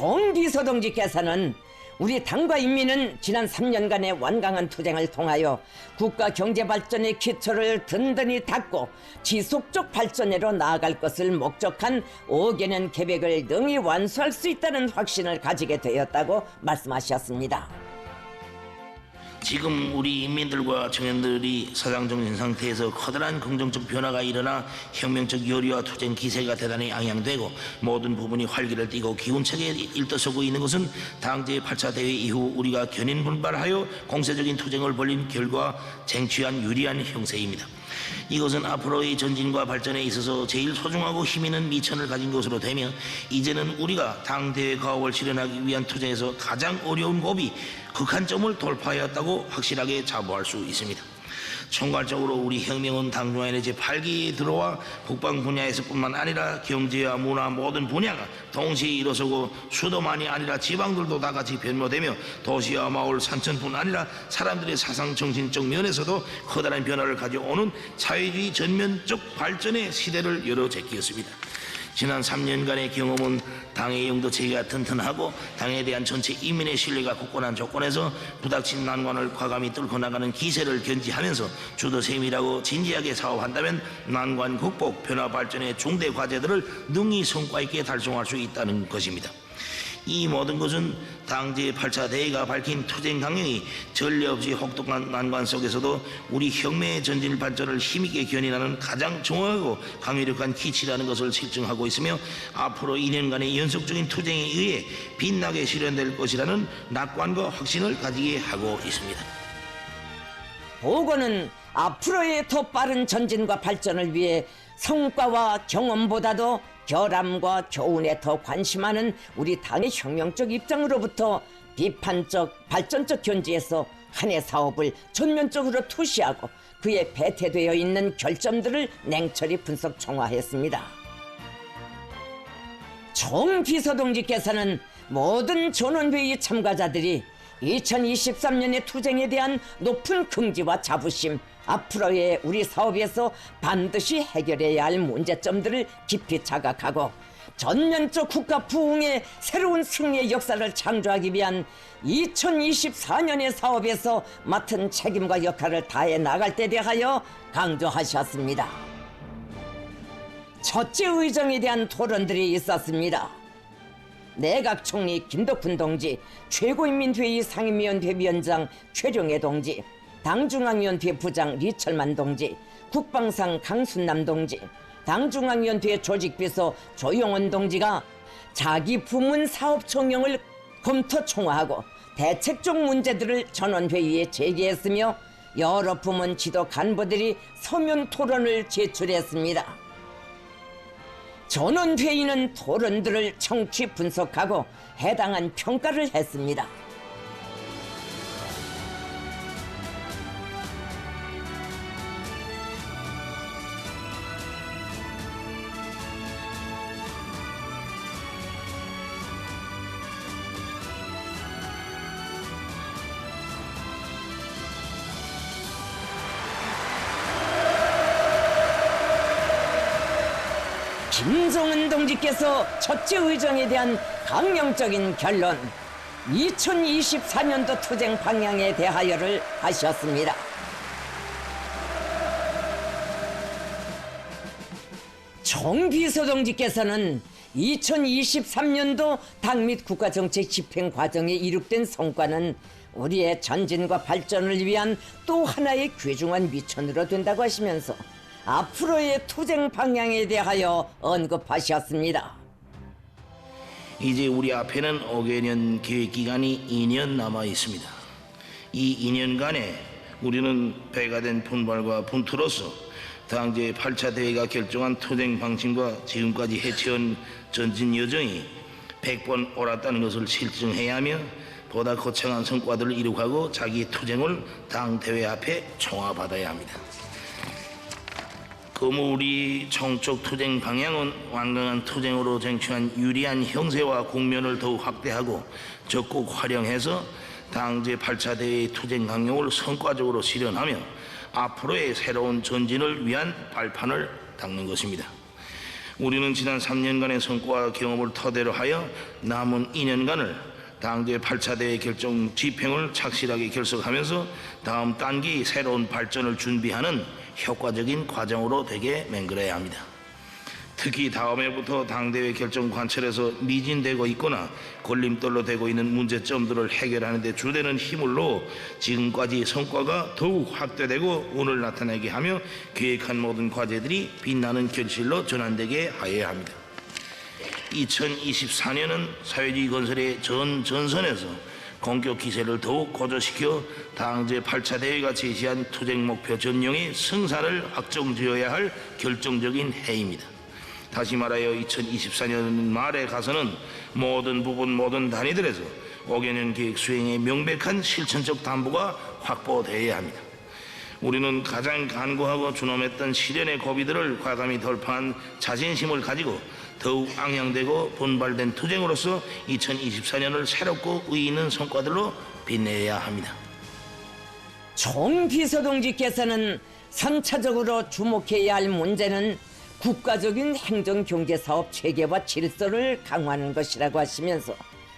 총 비서동지께서는 우리 당과 인민은 지난 3년간의 완강한 투쟁을 통하여 국가 경제 발전의 기초를 든든히 닦고 지속적 발전으로 나아갈 것을 목적한 5개년 계획을 능히 완수할 수 있다는 확신을 가지게 되었다고 말씀하셨습니다. 지금 우리 인민들과 청년들이 사상정신 상태에서 커다란 긍정적 변화가 일어나 혁명적 열의와 투쟁 기세가 대단히 양양되고 모든 부분이 활기를 띠고 기운차게 일떠서고 있는 것은 당제 8차 대회 이후 우리가 견인분발하여 공세적인 투쟁을 벌인 결과 쟁취한 유리한 형세입니다. 이것은 앞으로의 전진과 발전에 있어서 제일 소중하고 힘있는 미천을 가진 것으로 되며 이제는 우리가 당대회 가업을 실현하기 위한 투쟁에서 가장 어려운 고비 극한점을 돌파하였다고 확실하게 자부할 수 있습니다. 총괄적으로 우리 혁명은 당중앙의 제8기에 들어와 국방 분야에서뿐만 아니라 경제와 문화 모든 분야가 동시에 일어서고 수도만이 아니라 지방들도 다 같이 변모되며 도시와 마을 산천뿐 아니라 사람들의 사상 정신적 면에서도 커다란 변화를 가져오는 사회주의 전면적 발전의 시대를 열어 제끼었습니다. 지난 3년간의 경험은 당의 영도 체계가 튼튼하고 당에 대한 전체 인민의 신뢰가 굳건한 조건에서 부닥친 난관을 과감히 뚫고 나가는 기세를 견지하면서 주도 세밀하고 진지하게 사업한다면 난관 극복, 변화 발전의 중대 과제들을 능히 성과 있게 달성할 수 있다는 것입니다. 이 모든 것은 당제 8차 대회가 밝힌 투쟁 강령이 전례 없이 혹독한 난관 속에서도 우리 혁명의 전진 발전을 힘있게 견인하는 가장 정확하고 강력한 기치라는 것을 실증하고 있으며 앞으로 2년간의 연속적인 투쟁에 의해 빛나게 실현될 것이라는 낙관과 확신을 가지게 하고 있습니다. 보고는 앞으로의 더 빠른 전진과 발전을 위해 성과와 경험보다도 결함과 교훈에 더 관심하는 우리 당의 혁명적 입장으로부터 비판적, 발전적 견지에서 한 해 사업을 전면적으로 투시하고 그에 배태되어 있는 결점들을 냉철히 분석 총화했습니다. 총 비서동지께서는 모든 전원회의 참가자들이 2023년의 투쟁에 대한 높은 긍지와 자부심, 앞으로의 우리 사업에서 반드시 해결해야 할 문제점들을 깊이 자각하고 전면적 국가 부흥의 새로운 승리의 역사를 창조하기 위한 2024년의 사업에서 맡은 책임과 역할을 다해 나갈 때 대하여 강조하셨습니다. 첫째 의정에 대한 토론들이 있었습니다. 내각 총리 김덕훈 동지, 최고인민회의 상임위원회 위원장 최룡해 동지, 당중앙위원회 부장 리철만 동지, 국방상 강순남 동지, 당중앙위원회 조직비서 조용원 동지가 자기 부문 사업 총형을 검토 총화하고 대책적 문제들을 전원회의에 제기했으며 여러 부문 지도 간부들이 서면 토론을 제출했습니다. 전원회의는 토론들을 청취 분석하고 해당한 평가를 했습니다. 김정은 동지께서 첫째 의정에 대한 강령적인 결론, 2024년도 투쟁 방향에 대하여를 하셨습니다. 정비서 동지께서는 2023년도 당 및 국가정책 집행 과정에 이룩된 성과는 우리의 전진과 발전을 위한 또 하나의 귀중한 미천으로 된다고 하시면서 앞으로의 투쟁 방향에 대하여 언급하셨습니다. 이제 우리 앞에는 5개년 계획기간이 2년 남아 있습니다. 이 2년간에 우리는 배가 된 분발과 분투로서 당제 8차 대회가 결정한 투쟁 방침과 지금까지 해치운 전진 여정이 100번 옳았다는 것을 실증해야 하며 보다 거창한 성과들을 이룩하고 자기 투쟁을 당 대회 앞에 총화받아야 합니다. 그러므 우리 총적 투쟁 방향은 완강한 투쟁으로 쟁취한 유리한 형세와 국면을 더욱 확대하고 적극 활용해서 당 제8차 대회의 투쟁 강령을 성과적으로 실현하며 앞으로의 새로운 전진을 위한 발판을 닦는 것입니다. 우리는 지난 3년간의 성과와 경험을 토대로 하여 남은 2년간을 당 제8차 대회 결정 집행을 착실하게 결석하면서 다음 단기 새로운 발전을 준비하는 효과적인 과정으로 되게 맹글어야 합니다. 특히 다음 해부터 당대회 결정 관철에서 미진되고 있거나 걸림돌로 되고 있는 문제점들을 해결하는 데 주되는 힘을 놓어 지금까지 성과가 더욱 확대되고 오늘 나타나게 하며 계획한 모든 과제들이 빛나는 결실로 전환되게 하여야 합니다. 2024년은 사회주의 건설의 전선에서 공격 기세를 더욱 고조시켜 당 제8차 대회가 제시한 투쟁 목표 전령의 승사를 확정지어야 할 결정적인 해입니다. 다시 말하여 2024년 말에 가서는 모든 부분 모든 단위들에서 5개년 계획 수행의 명백한 실천적 담보가 확보되어야 합니다. 우리는 가장 간구하고 준엄했던 실현의 고비들을 과감히 돌파한 자신심을 가지고 더욱 앙향되고 분발된 투쟁으로서 2024년을 새롭고 의의 있는 성과들로 빛내야 합니다. 정비서 동지께서는 선차적으로 주목해야 할 문제는 국가적인 행정경제사업 체계와 질서를 강화하는 것이라고 하시면서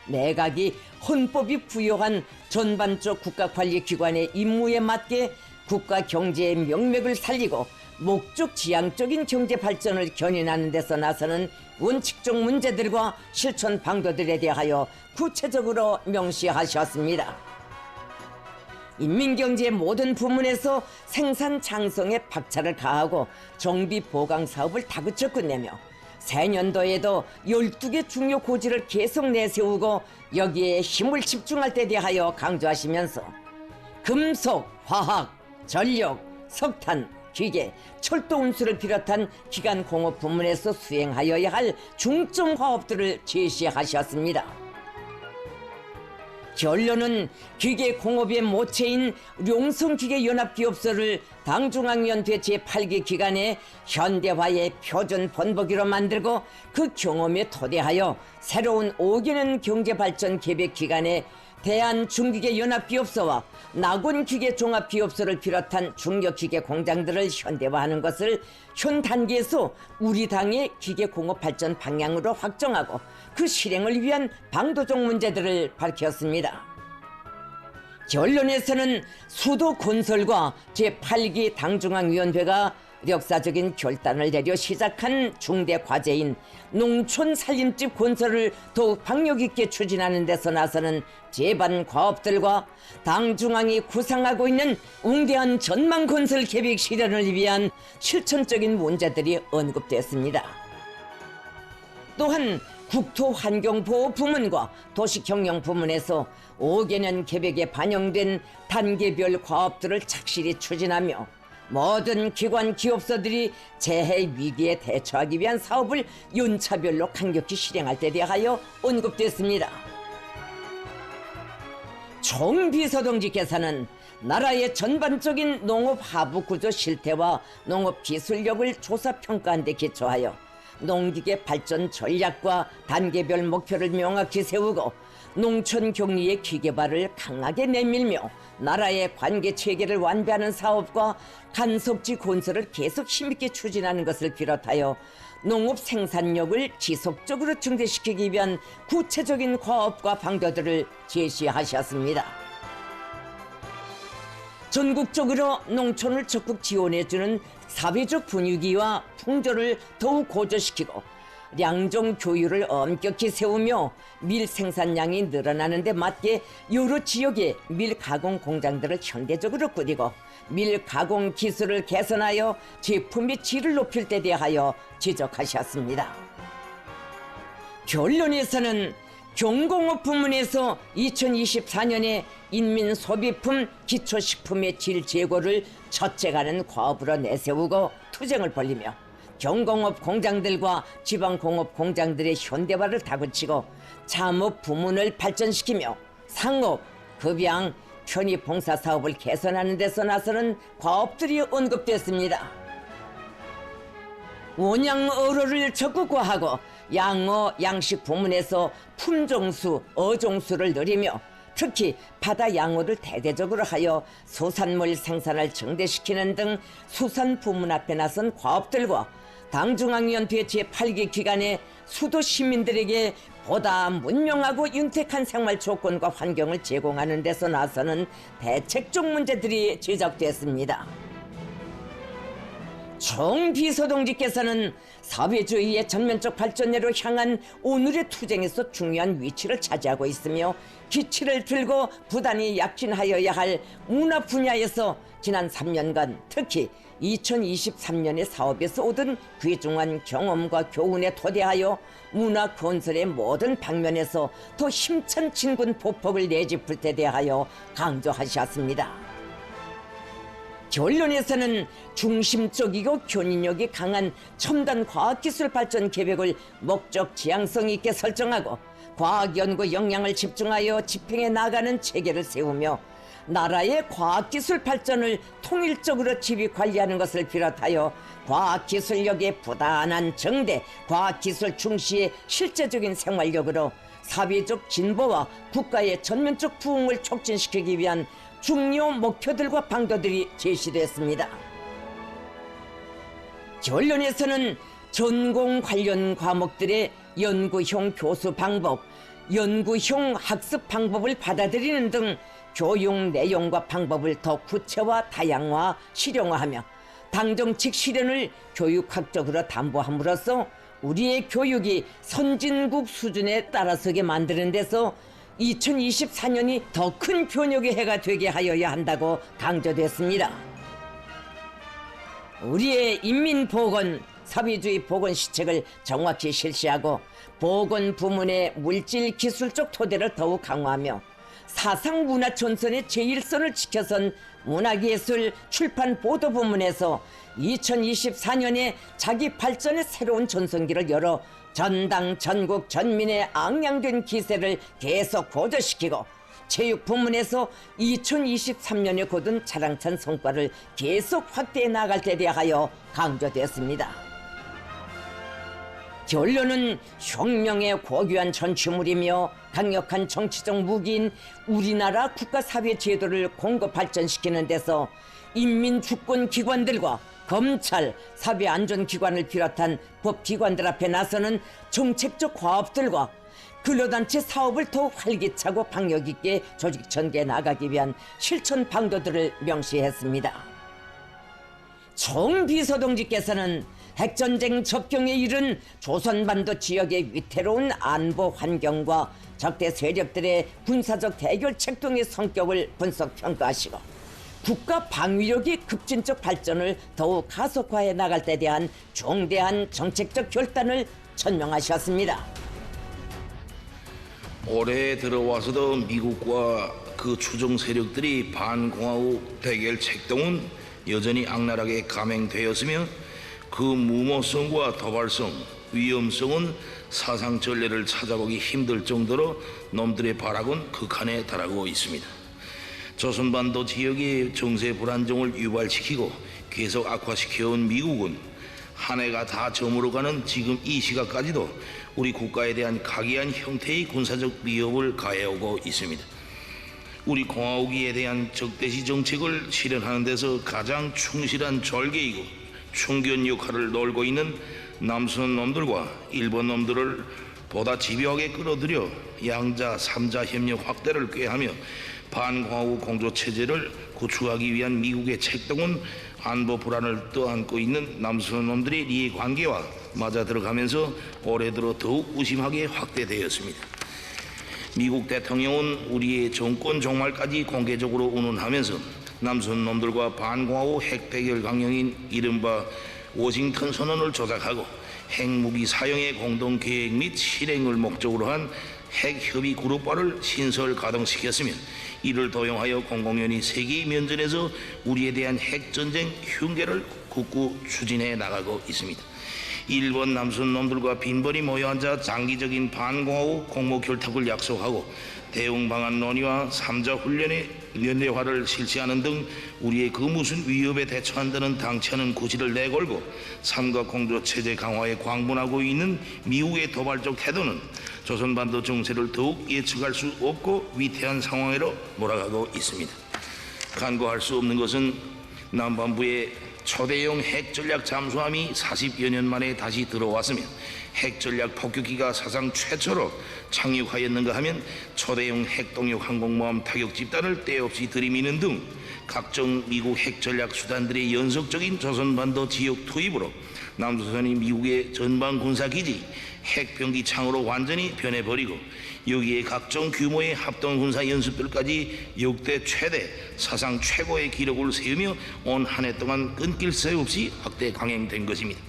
내각이 헌법이 부여한 전반적 국가관리기관의 임무에 맞게 국가경제의 명맥을 살리고 목적 지향적인 경제 발전을 견인하는 데서 나서는 원칙적 문제들과 실천 방도들에 대하여 구체적으로 명시하셨습니다. 인민경제의 모든 부문에서 생산 장성에 박차를 가하고 정비 보강 사업을 다그쳐 끝내며 새년도에도 12개 중요 고지를 계속 내세우고 여기에 힘을 집중할 때 대하여 강조하시면서 금속, 화학, 전력, 석탄, 기계, 철도 운수를 비롯한 기간 공업 부문에서 수행하여야 할 중점 화업들을 제시하셨습니다. 결론은 기계 공업의 모체인 룡성기계연합기업소를 당중앙위원회 제8기 기간에 현대화의 표준 본보기로 만들고 그 경험에 토대하여 새로운 5개년 경제발전 계획 기간에 대한중기계연합기업소와 낙원기계종합기업소를 비롯한 중격기계 공장들을 현대화하는 것을 현 단계에서 우리 당의 기계공업 발전 방향으로 확정하고 그 실행을 위한 방도적 문제들을 밝혔습니다. 결론에서는 수도 건설과 제8기 당중앙위원회가 역사적인 결단을 내려 시작한 중대 과제인 농촌 살림집 건설을 더욱 박력 있게 추진하는 데서 나서는 제반 과업들과 당중앙이 구상하고 있는 웅대한 전망 건설 계획 실현을 위한 실천적인 문제들이 언급됐습니다. 또한 국토환경보호 부문과 도시경영 부문에서 5개년 계획에 반영된 단계별 과업들을 착실히 추진하며 모든 기관 기업소들이 재해 위기에 대처하기 위한 사업을 연차별로 간격히 실행할 때 대하여 언급됐습니다. 총비서동지께서는 나라의 전반적인 농업 하부 구조 실태와 농업 기술력을 조사평가한 데 기초하여 농기계 발전 전략과 단계별 목표를 명확히 세우고 농촌 격리의 기계화를 강하게 내밀며 나라의 관계 체계를 완비하는 사업과 간섭지 건설을 계속 힘있게 추진하는 것을 비롯하여 농업 생산력을 지속적으로 증대시키기 위한 구체적인 과업과 방도들을 제시하셨습니다. 전국적으로 농촌을 적극 지원해주는 사회적 분위기와 풍조를 더욱 고조시키고 량종 교율을 엄격히 세우며 밀 생산량이 늘어나는 데 맞게 여러 지역의 밀 가공 공장들을 현대적으로 꾸리고 밀 가공 기술을 개선하여 제품의 질을 높일 데 대하여 지적하셨습니다. 결론에서는 경공업 부문에서 2024년에 인민소비품 기초식품의 질 제고를 첫째가는 과업으로 내세우고 투쟁을 벌이며 경공업 공장들과 지방공업 공장들의 현대화를 다그치고 잠업 부문을 발전시키며 상업, 급양, 편의봉사 사업을 개선하는 데서 나서는 과업들이 언급됐습니다. 원양어로를 적극화하고 양어, 양식 부문에서 품종수, 어종수를 늘리며 특히 바다 양어를 대대적으로 하여 수산물 생산을 증대시키는 등 수산 부문 앞에 나선 과업들과 당중앙위원회 제8기 기간에 수도 시민들에게 보다 문명하고 윤택한 생활 조건과 환경을 제공하는 데서 나서는 대책적 문제들이 지적됐습니다. 총비서동지께서는 사회주의의 전면적 발전으로 향한 오늘의 투쟁에서 중요한 위치를 차지하고 있으며 기치를 들고 부단히 약진하여야 할 문화 분야에서 지난 3년간 특히 2023년의 사업에서 얻은 귀중한 경험과 교훈에 토대하여 문화 건설의 모든 방면에서 더 힘찬 진군 보폭을 내짚을 때 대하여 강조하셨습니다. 결론에서는 중심적이고 견인력이 강한 첨단 과학기술 발전 계획을 목적 지향성 있게 설정하고 과학연구 역량을 집중하여 집행해 나가는 체계를 세우며 나라의 과학기술 발전을 통일적으로 지휘 관리하는 것을 비롯하여 과학기술력의 부단한 정대, 과학기술 중시의 실제적인 생활력으로 사회적 진보와 국가의 전면적 부흥을 촉진시키기 위한 중요 목표들과 방도들이 제시됐습니다. 결론에서는 전공 관련 과목들의 연구형 교수 방법, 연구형 학습 방법을 받아들이는 등 교육 내용과 방법을 더 구체화, 다양화, 실용화하며 당정책 실현을 교육학적으로 담보함으로써 우리의 교육이 선진국 수준에 따라서게 만드는 데서 2024년이 더 큰 변혁의 해가 되게 하여야 한다고 강조됐습니다. 우리의 인민보건, 사회주의 보건 시책을 정확히 실시하고 보건 부문의 물질 기술적 토대를 더욱 강화하며 사상 문화 전선의 제1선을 지켜선 문화예술 출판 보도 부문에서 2024년에 자기 발전의 새로운 전성기를 열어 전당 전국 전민의 앙양된 기세를 계속 고조시키고 체육 부문에서 2023년에 거둔 자랑찬 성과를 계속 확대해 나갈 때 대하여 강조됐습니다. 결론은 혁명의 고귀한 전취물이며 강력한 정치적 무기인 우리나라 국가사회 제도를 공고 발전시키는 데서 인민주권 기관들과 검찰, 사회안전기관을 비롯한 법기관들 앞에 나서는 정책적 과업들과 근로단체 사업을 더욱 활기차고 박력 있게 조직 전개해 나가기 위한 실천 방도들을 명시했습니다. 총비서동지께서는 핵전쟁 접경에 이른 조선반도 지역의 위태로운 안보 환경과 적대 세력들의 군사적 대결 책동의 성격을 분석 평가하시고 국가 방위력의 급진적 발전을 더욱 가속화해 나갈 때 대한 중대한 정책적 결단을 천명하셨습니다. 올해 들어와서도 미국과 그 추종 세력들이 반공화국 대결 책동은 여전히 악랄하게 감행되었으며 그 무모성과 도발성, 위험성은 사상 전례를 찾아보기 힘들 정도로 놈들의 발악은 극한에 달하고 있습니다. 조선반도 지역의 정세 불안정을 유발시키고 계속 악화시켜온 미국은 한 해가 다 저물어가는 지금 이 시각까지도 우리 국가에 대한 각이한 형태의 군사적 위협을 가해오고 있습니다. 우리 공화국에 대한 적대시 정책을 실현하는 데서 가장 충실한 졸개이고 충견 역할을 놀고 있는 남선 놈들과 일본 놈들을 보다 집요하게 끌어들여 양자, 삼자 협력 확대를 꾀하며 반공화국 공조체제를 구축하기 위한 미국의 책동은 안보 불안을 떠안고 있는 남선 놈들의 이해관계와 맞아 들어가면서 올해 들어 더욱 무심하게 확대되었습니다. 미국 대통령은 우리의 정권 종말까지 공개적으로 운운하면서 남선 놈들과 반공화국 핵대결 강령인 이른바 워싱턴 선언을 조작하고 핵무기 사용의 공동계획 및 실행을 목적으로 한 핵협의 그룹화를 신설 가동시켰으면 이를 도용하여 공공연히 세계 면전에서 우리에 대한 핵전쟁 흉계를 굳고 추진해 나가고 있습니다. 일본 남선 놈들과 빈번히 모여앉아 장기적인 반공화국 공모 결탁을 약속하고 대응 방안 논의와 3자 훈련의 연례화를 실시하는 등 우리의 그 무슨 위협에 대처한다는 당치하는 구실을 내걸고 삼각공조체제 강화에 광분하고 있는 미국의 도발적 태도는 조선반도 정세를 더욱 예측할 수 없고 위태한 상황으로 몰아가고 있습니다. 간과할 수 없는 것은 남반부의 초대형 핵전략 잠수함이 40여 년 만에 다시 들어왔으며 핵전략 폭격기가 사상 최초로 착륙하였는가 하면 초대형 핵동력 항공모함 타격 집단을 때없이 들이미는 등 각종 미국 핵전략 수단들의 연속적인 조선반도 지역 투입으로 남조선이 미국의 전방 군사기지 핵병기 창으로 완전히 변해버리고 여기에 각종 규모의 합동군사 연습들까지 역대 최대 사상 최고의 기록을 세우며 온 한 해 동안 끊길 새 없이 확대 강행된 것입니다.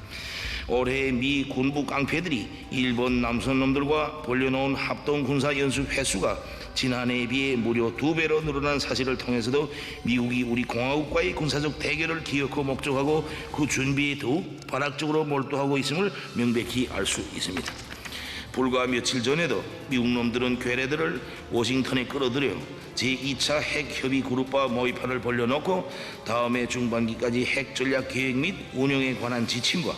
올해 미 군부 깡패들이 일본 남선 놈들과 벌려놓은 합동군사 연습 횟수가 지난해에 비해 무려 2배로 늘어난 사실을 통해서도 미국이 우리 공화국과의 군사적 대결을 기획하고 목적하고 그 준비에 더욱 발악적으로 몰두하고 있음을 명백히 알 수 있습니다. 불과 며칠 전에도 미국 놈들은 괴뢰들을 워싱턴에 끌어들여 제2차 핵협의 그룹과 모의판을 벌려놓고 다음해 중반기까지 핵전략 계획 및 운영에 관한 지침과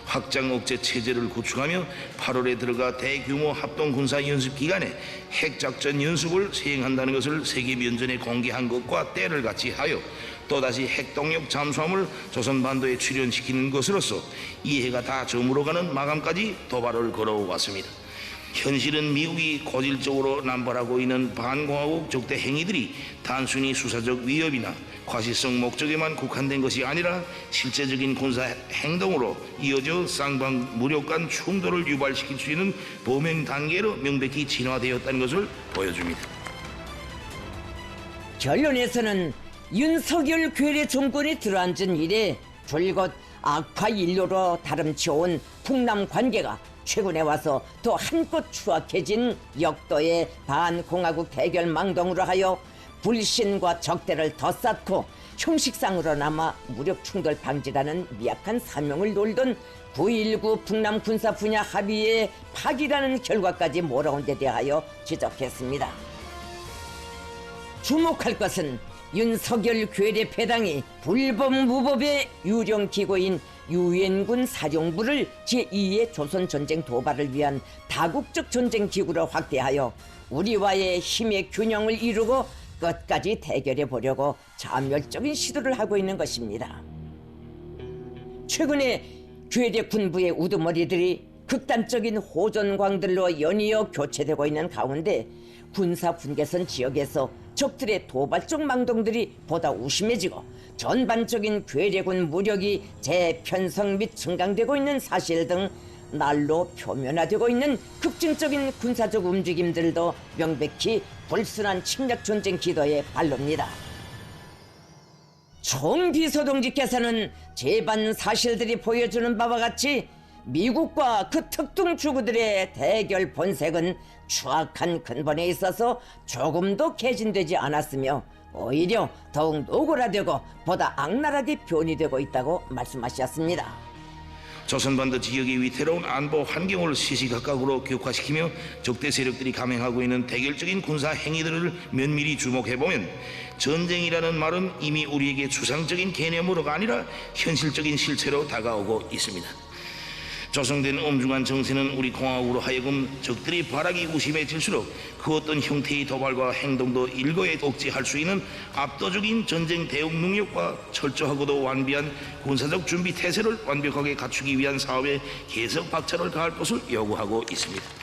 확장 억제 체제를 구축하며 8월에 들어가 대규모 합동 군사 연습 기간에 핵작전 연습을 시행한다는 것을 세계 면전에 공개한 것과 때를 같이 하여 또다시 핵동력 잠수함을 조선반도에 출현시키는 것으로서 이 해가 다 저물어가는 마감까지 도발을 걸어왔습니다. 현실은 미국이 고질적으로 남발하고 있는 반공화국 적대 행위들이 단순히 수사적 위협이나 과시성 목적에만 국한된 것이 아니라 실제적인 군사 행동으로 이어져 쌍방 무력 간 충돌을 유발시킬 수 있는 범행 단계로 명백히 진화되었다는 것을 보여줍니다. 결론에서는 윤석열 괴뢰 정권이 들어앉은 이래 줄곧 악화 일로로 다름치어온 북남 관계가 최근에 와서 더 한껏 추악해진 역도의 반공화국 대결 망동으로 하여 불신과 적대를 더 쌓고 형식상으로나마 무력 충돌 방지라는 미약한 사명을 놀던 9.19 북남 군사 분야 합의의 파기라는 결과까지 몰아온 데 대하여 지적했습니다. 주목할 것은 윤석열 괴뢰 패당이 불법 무법의 유령 기고인 유엔군 사령부를 제2의 조선전쟁 도발을 위한 다국적 전쟁 기구로 확대하여 우리와의 힘의 균형을 이루고 끝까지 대결해 보려고 자멸적인 시도를 하고 있는 것입니다. 최근에 괴뢰 군부의 우두머리들이 극단적인 호전광들로 연이어 교체되고 있는 가운데 군사 분계선 지역에서 적들의 도발적 망동들이 보다 우심해지고 전반적인 괴뢰군 무력이 재편성 및 증강되고 있는 사실 등 날로 표면화되고 있는 급진적인 군사적 움직임들도 명백히 불순한 침략 전쟁 기도에 발릅니다. 총비서동지께서는 재반 사실들이 보여주는 바와 같이 미국과 그 특등 주구들의 대결 본색은 추악한 근본에 있어서 조금도 개진되지 않았으며 오히려 더욱 노골화되고 보다 악랄하게 변이되고 있다고 말씀하셨습니다. 조선반도 지역의 위태로운 안보 환경을 시시각각으로 격화시키며 적대 세력들이 감행하고 있는 대결적인 군사 행위들을 면밀히 주목해보면 전쟁이라는 말은 이미 우리에게 추상적인 개념으로가 아니라 현실적인 실체로 다가오고 있습니다. 조성된 엄중한 정세는 우리 공화국으로 하여금 적들이 발악이 우심해질수록 그 어떤 형태의 도발과 행동도 일거에 억제할 수 있는 압도적인 전쟁 대응 능력과 철저하고도 완비한 군사적 준비 태세를 완벽하게 갖추기 위한 사업에 계속 박차를 가할 것을 요구하고 있습니다.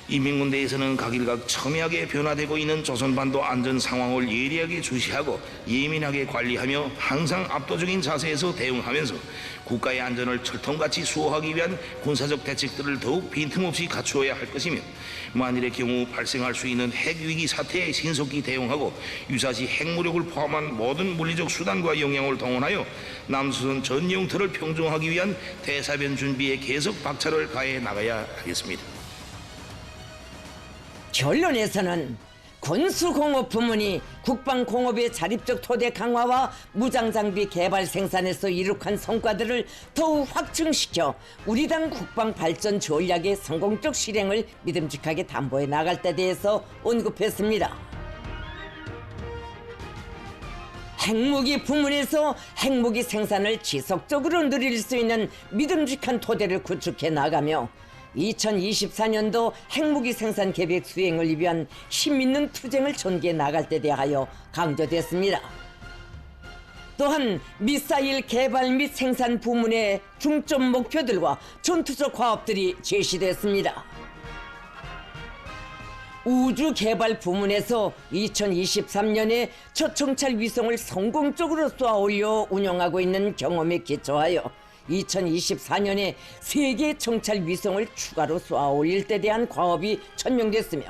인민군대에서는 각일각 첨예하게 변화되고 있는 조선반도 안전 상황을 예리하게 주시하고 예민하게 관리하며 항상 압도적인 자세에서 대응하면서 국가의 안전을 철통같이 수호하기 위한 군사적 대책들을 더욱 빈틈없이 갖추어야 할 것이며 만일의 경우 발생할 수 있는 핵위기 사태에 신속히 대응하고 유사시 핵무력을 포함한 모든 물리적 수단과 역량을 동원하여 남조선 전 영토를 평정하기 위한 대사변 준비에 계속 박차를 가해 나가야 하겠습니다. 결론에서는 군수공업 부문이 국방공업의 자립적 토대 강화와 무장장비 개발 생산에서 이룩한 성과들을 더욱 확증시켜 우리 당 국방 발전 전략의 성공적 실행을 믿음직하게 담보해 나갈 때 대해서 언급했습니다. 핵무기 부문에서 핵무기 생산을 지속적으로 늘릴 수 있는 믿음직한 토대를 구축해 나가며 2024년도 핵무기 생산 계획 수행을 위한 힘있는 투쟁을 전개해 나갈 때 대하여 강조됐습니다. 또한 미사일 개발 및 생산 부문의 중점 목표들과 전투적 과업들이 제시됐습니다. 우주 개발 부문에서 2023년에 첫 정찰 위성을 성공적으로 쏘아 올려 운영하고 있는 경험에 기초하여 2024년에 세계 정찰 위성을 추가로 쏘아 올릴 때 대한 과업이 천명됐으며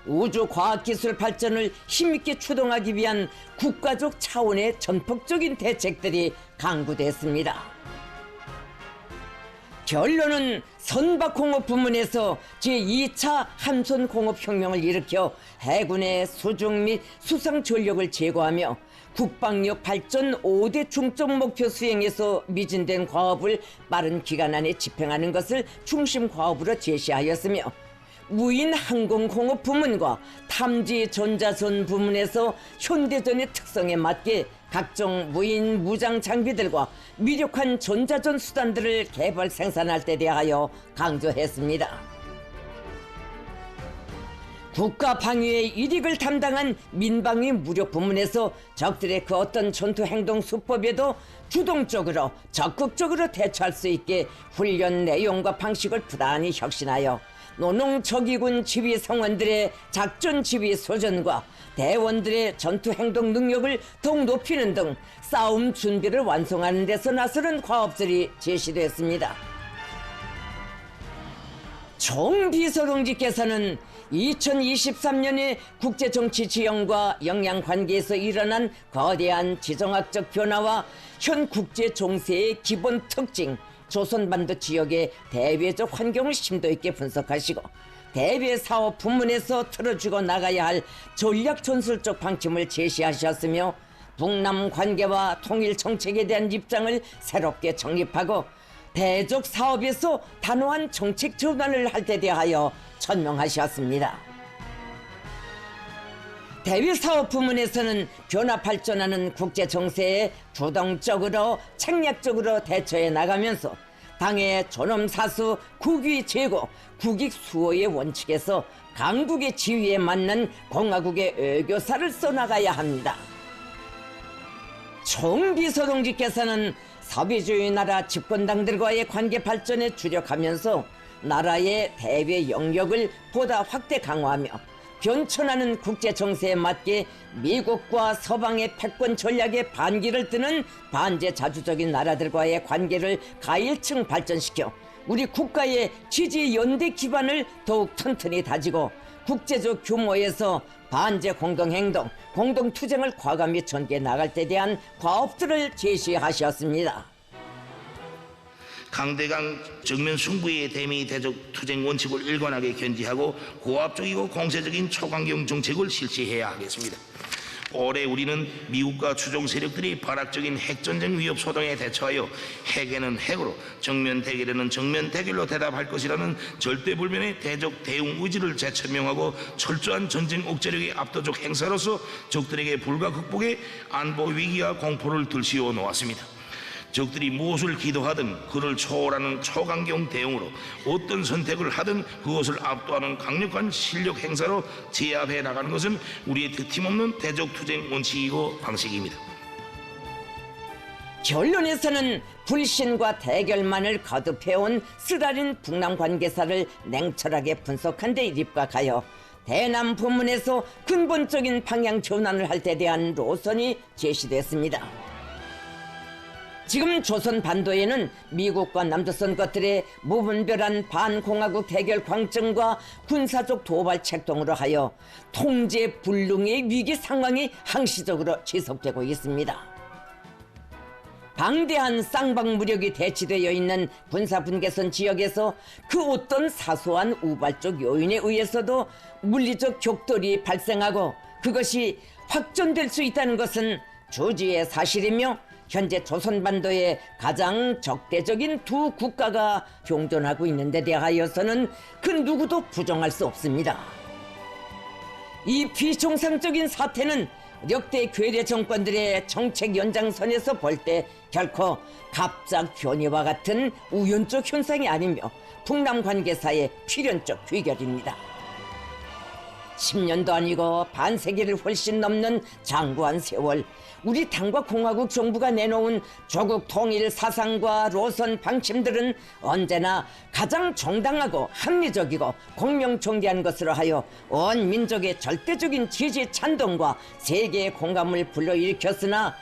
우주 과학기술 발전을 힘있게 추동하기 위한 국가적 차원의 전폭적인 대책들이 강구됐습니다. 결론은 선박공업 부문에서 제2차 함선공업혁명을 일으켜 해군의 수중 및 수상 전력을 제고하며 국방력 발전 5대 중점 목표 수행에서 미진된 과업을 빠른 기간 안에 집행하는 것을 중심 과업으로 제시하였으며 무인 항공공업 부문과 탐지 전자선 부문에서 현대전의 특성에 맞게 각종 무인 무장 장비들과 미력한 전자전 수단들을 개발 생산할 때 대하여 강조했습니다. 국가 방위의 일익을 담당한 민방위 무력 부문에서 적들의 그 어떤 전투 행동 수법에도 주동적으로 적극적으로 대처할 수 있게 훈련 내용과 방식을 부단히 혁신하여 노농적이군 지휘 성원들의 작전 지휘 소전과 대원들의 전투 행동 능력을 더욱 높이는 등 싸움 준비를 완성하는 데서 나서는 과업들이 제시됐습니다. 총비서동지께서는 2023년에 국제정치 지형과 영향관계에서 일어난 거대한 지정학적 변화와 현 국제 정세의 기본 특징, 조선반도 지역의 대외적 환경을 심도 있게 분석하시고 대외사업 부문에서 틀어주고 나가야 할 전략 전술적 방침을 제시하셨으며 북남 관계와 통일 정책에 대한 입장을 새롭게 정립하고 대적 사업에서 단호한 정책 전환을 할 때 대하여 천명하셨습니다. 대외사업 부문에서는 변화 발전하는 국제 정세에 주동적으로 책략적으로 대처해 나가면서 당의 존엄사수 국위 제고 국익 수호의 원칙에서 강국의 지위에 맞는 공화국의 외교사를 써나가야 합니다. 총비서동지께서는 사회주의 나라 집권당들과의 관계 발전에 주력하면서 나라의 대외 영역을 보다 확대 강화하며 변천하는 국제 정세에 맞게 미국과 서방의 패권 전략에 반기를 뜨는 반제자주적인 나라들과의 관계를 가일층 발전시켜 우리 국가의 지지 연대 기반을 더욱 튼튼히 다지고 국제적 규모에서 반제 공동행동, 공동투쟁을 과감히 전개해 나갈 때 대한 과업들을 제시하셨습니다. 강대강 정면 승부의 대미 대적 투쟁 원칙을 일관하게 견지하고 고압적이고 공세적인 초강경 정책을 실시해야 하겠습니다. 올해 우리는 미국과 추종 세력들이 발악적인 핵전쟁 위협 소동에 대처하여 핵에는 핵으로 정면 대결에는 정면 대결로 대답할 것이라는 절대불변의 대적 대응 의지를 재천명하고 철저한 전쟁 억제력의 압도적 행사로서 적들에게 불가 극복의 안보 위기와 공포를 들씌워 놓았습니다. 적들이 무엇을 기도하든 그를 초월하는 초강경 대응으로 어떤 선택을 하든 그것을 압도하는 강력한 실력 행사로 제압해 나가는 것은 우리의 드팀없는 대적 투쟁 원칙이고 방식입니다. 결론에서는 불신과 대결만을 거듭해온 쓰라린 북남 관계사를 냉철하게 분석한 데 입각하여 대남 부문에서 근본적인 방향 전환을 할 때 대한 노선이 제시됐습니다. 지금 조선 반도에는 미국과 남조선 것들의 무분별한 반공화국 대결 광증과 군사적 도발 책동으로 하여 통제 불능의 위기 상황이 항시적으로 지속되고 있습니다. 방대한 쌍방 무력이 대치되어 있는 군사분계선 지역에서 그 어떤 사소한 우발적 요인에 의해서도 물리적 격돌이 발생하고 그것이 확전될 수 있다는 것은 주지의 사실이며 현재 조선반도의 가장 적대적인 두 국가가 공존하고 있는 데 대하여서는 그 누구도 부정할 수 없습니다. 이 비정상적인 사태는 역대 괴뢰 정권들의 정책 연장선에서 볼 때 결코 갑작 변이와 같은 우연적 현상이 아니며 북남 관계사의 필연적 귀결입니다. 10년도 아니고 반세기를 훨씬 넘는 장구한 세월, 우리 당과 공화국 정부가 내놓은 조국 통일 사상과 노선 방침들은 언제나 가장 정당하고 합리적이고 공명정대한 것으로 하여 온 민족의 절대적인 지지 찬동과 세계의 공감을 불러일으켰으나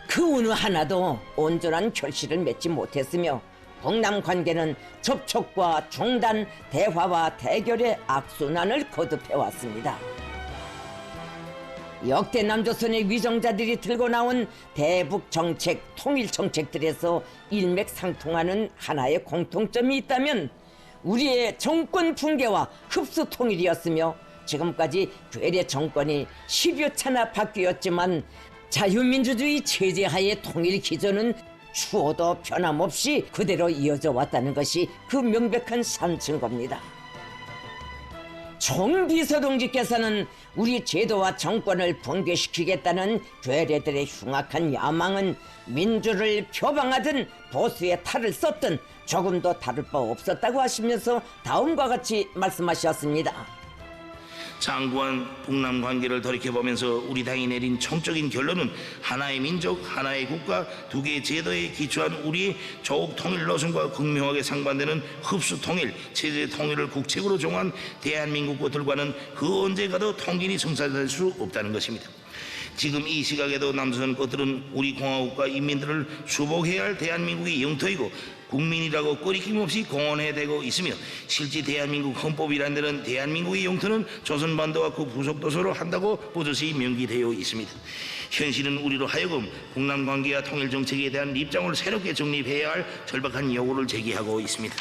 그 어느 하나도 온전한 결실을 맺지 못했으며 북남 관계는 접촉과 중단, 대화와 대결의 악순환을 거듭해왔습니다. 역대 남조선의 위정자들이 들고 나온 대북 정책, 통일 정책들에서 일맥상통하는 하나의 공통점이 있다면 우리의 정권 붕괴와 흡수 통일이었으며 지금까지 괴뢰 정권이 10여 차나 바뀌었지만 자유민주주의 체제하의 통일 기조는 추호도 변함없이 그대로 이어져 왔다는 것이 그 명백한 상증거입니다. 총비서동지께서는 우리 제도와 정권을 붕괴시키겠다는 괴뢰들의 흉악한 야망은 민주를 표방하든 보수의 탈을 썼든 조금도 다를 바 없었다고 하시면서 다음과 같이 말씀하셨습니다. 장구한 북남 관계를 돌이켜보면서 우리 당이 내린 총적인 결론은 하나의 민족, 하나의 국가, 두 개의 제도에 기초한 우리의 조국 통일 노선과 극명하게 상반되는 흡수 통일, 체제 통일을 국책으로 정한 대한민국 것들과는 그 언제 가도 통일이 성사될 수 없다는 것입니다. 지금 이 시각에도 남조선 것들은 우리 공화국과 인민들을 수복해야 할 대한민국의 영토이고 국민이라고 꺼리낌 없이 공언해대고 있으며 실제 대한민국 헌법이라는 데는 대한민국의 영토는 조선반도와 그 부속도서로 한다고 버젓이 명기되어 있습니다. 현실은 우리로 하여금 북남 관계와 통일 정책에 대한 입장을 새롭게 정립해야 할 절박한 요구를 제기하고 있습니다.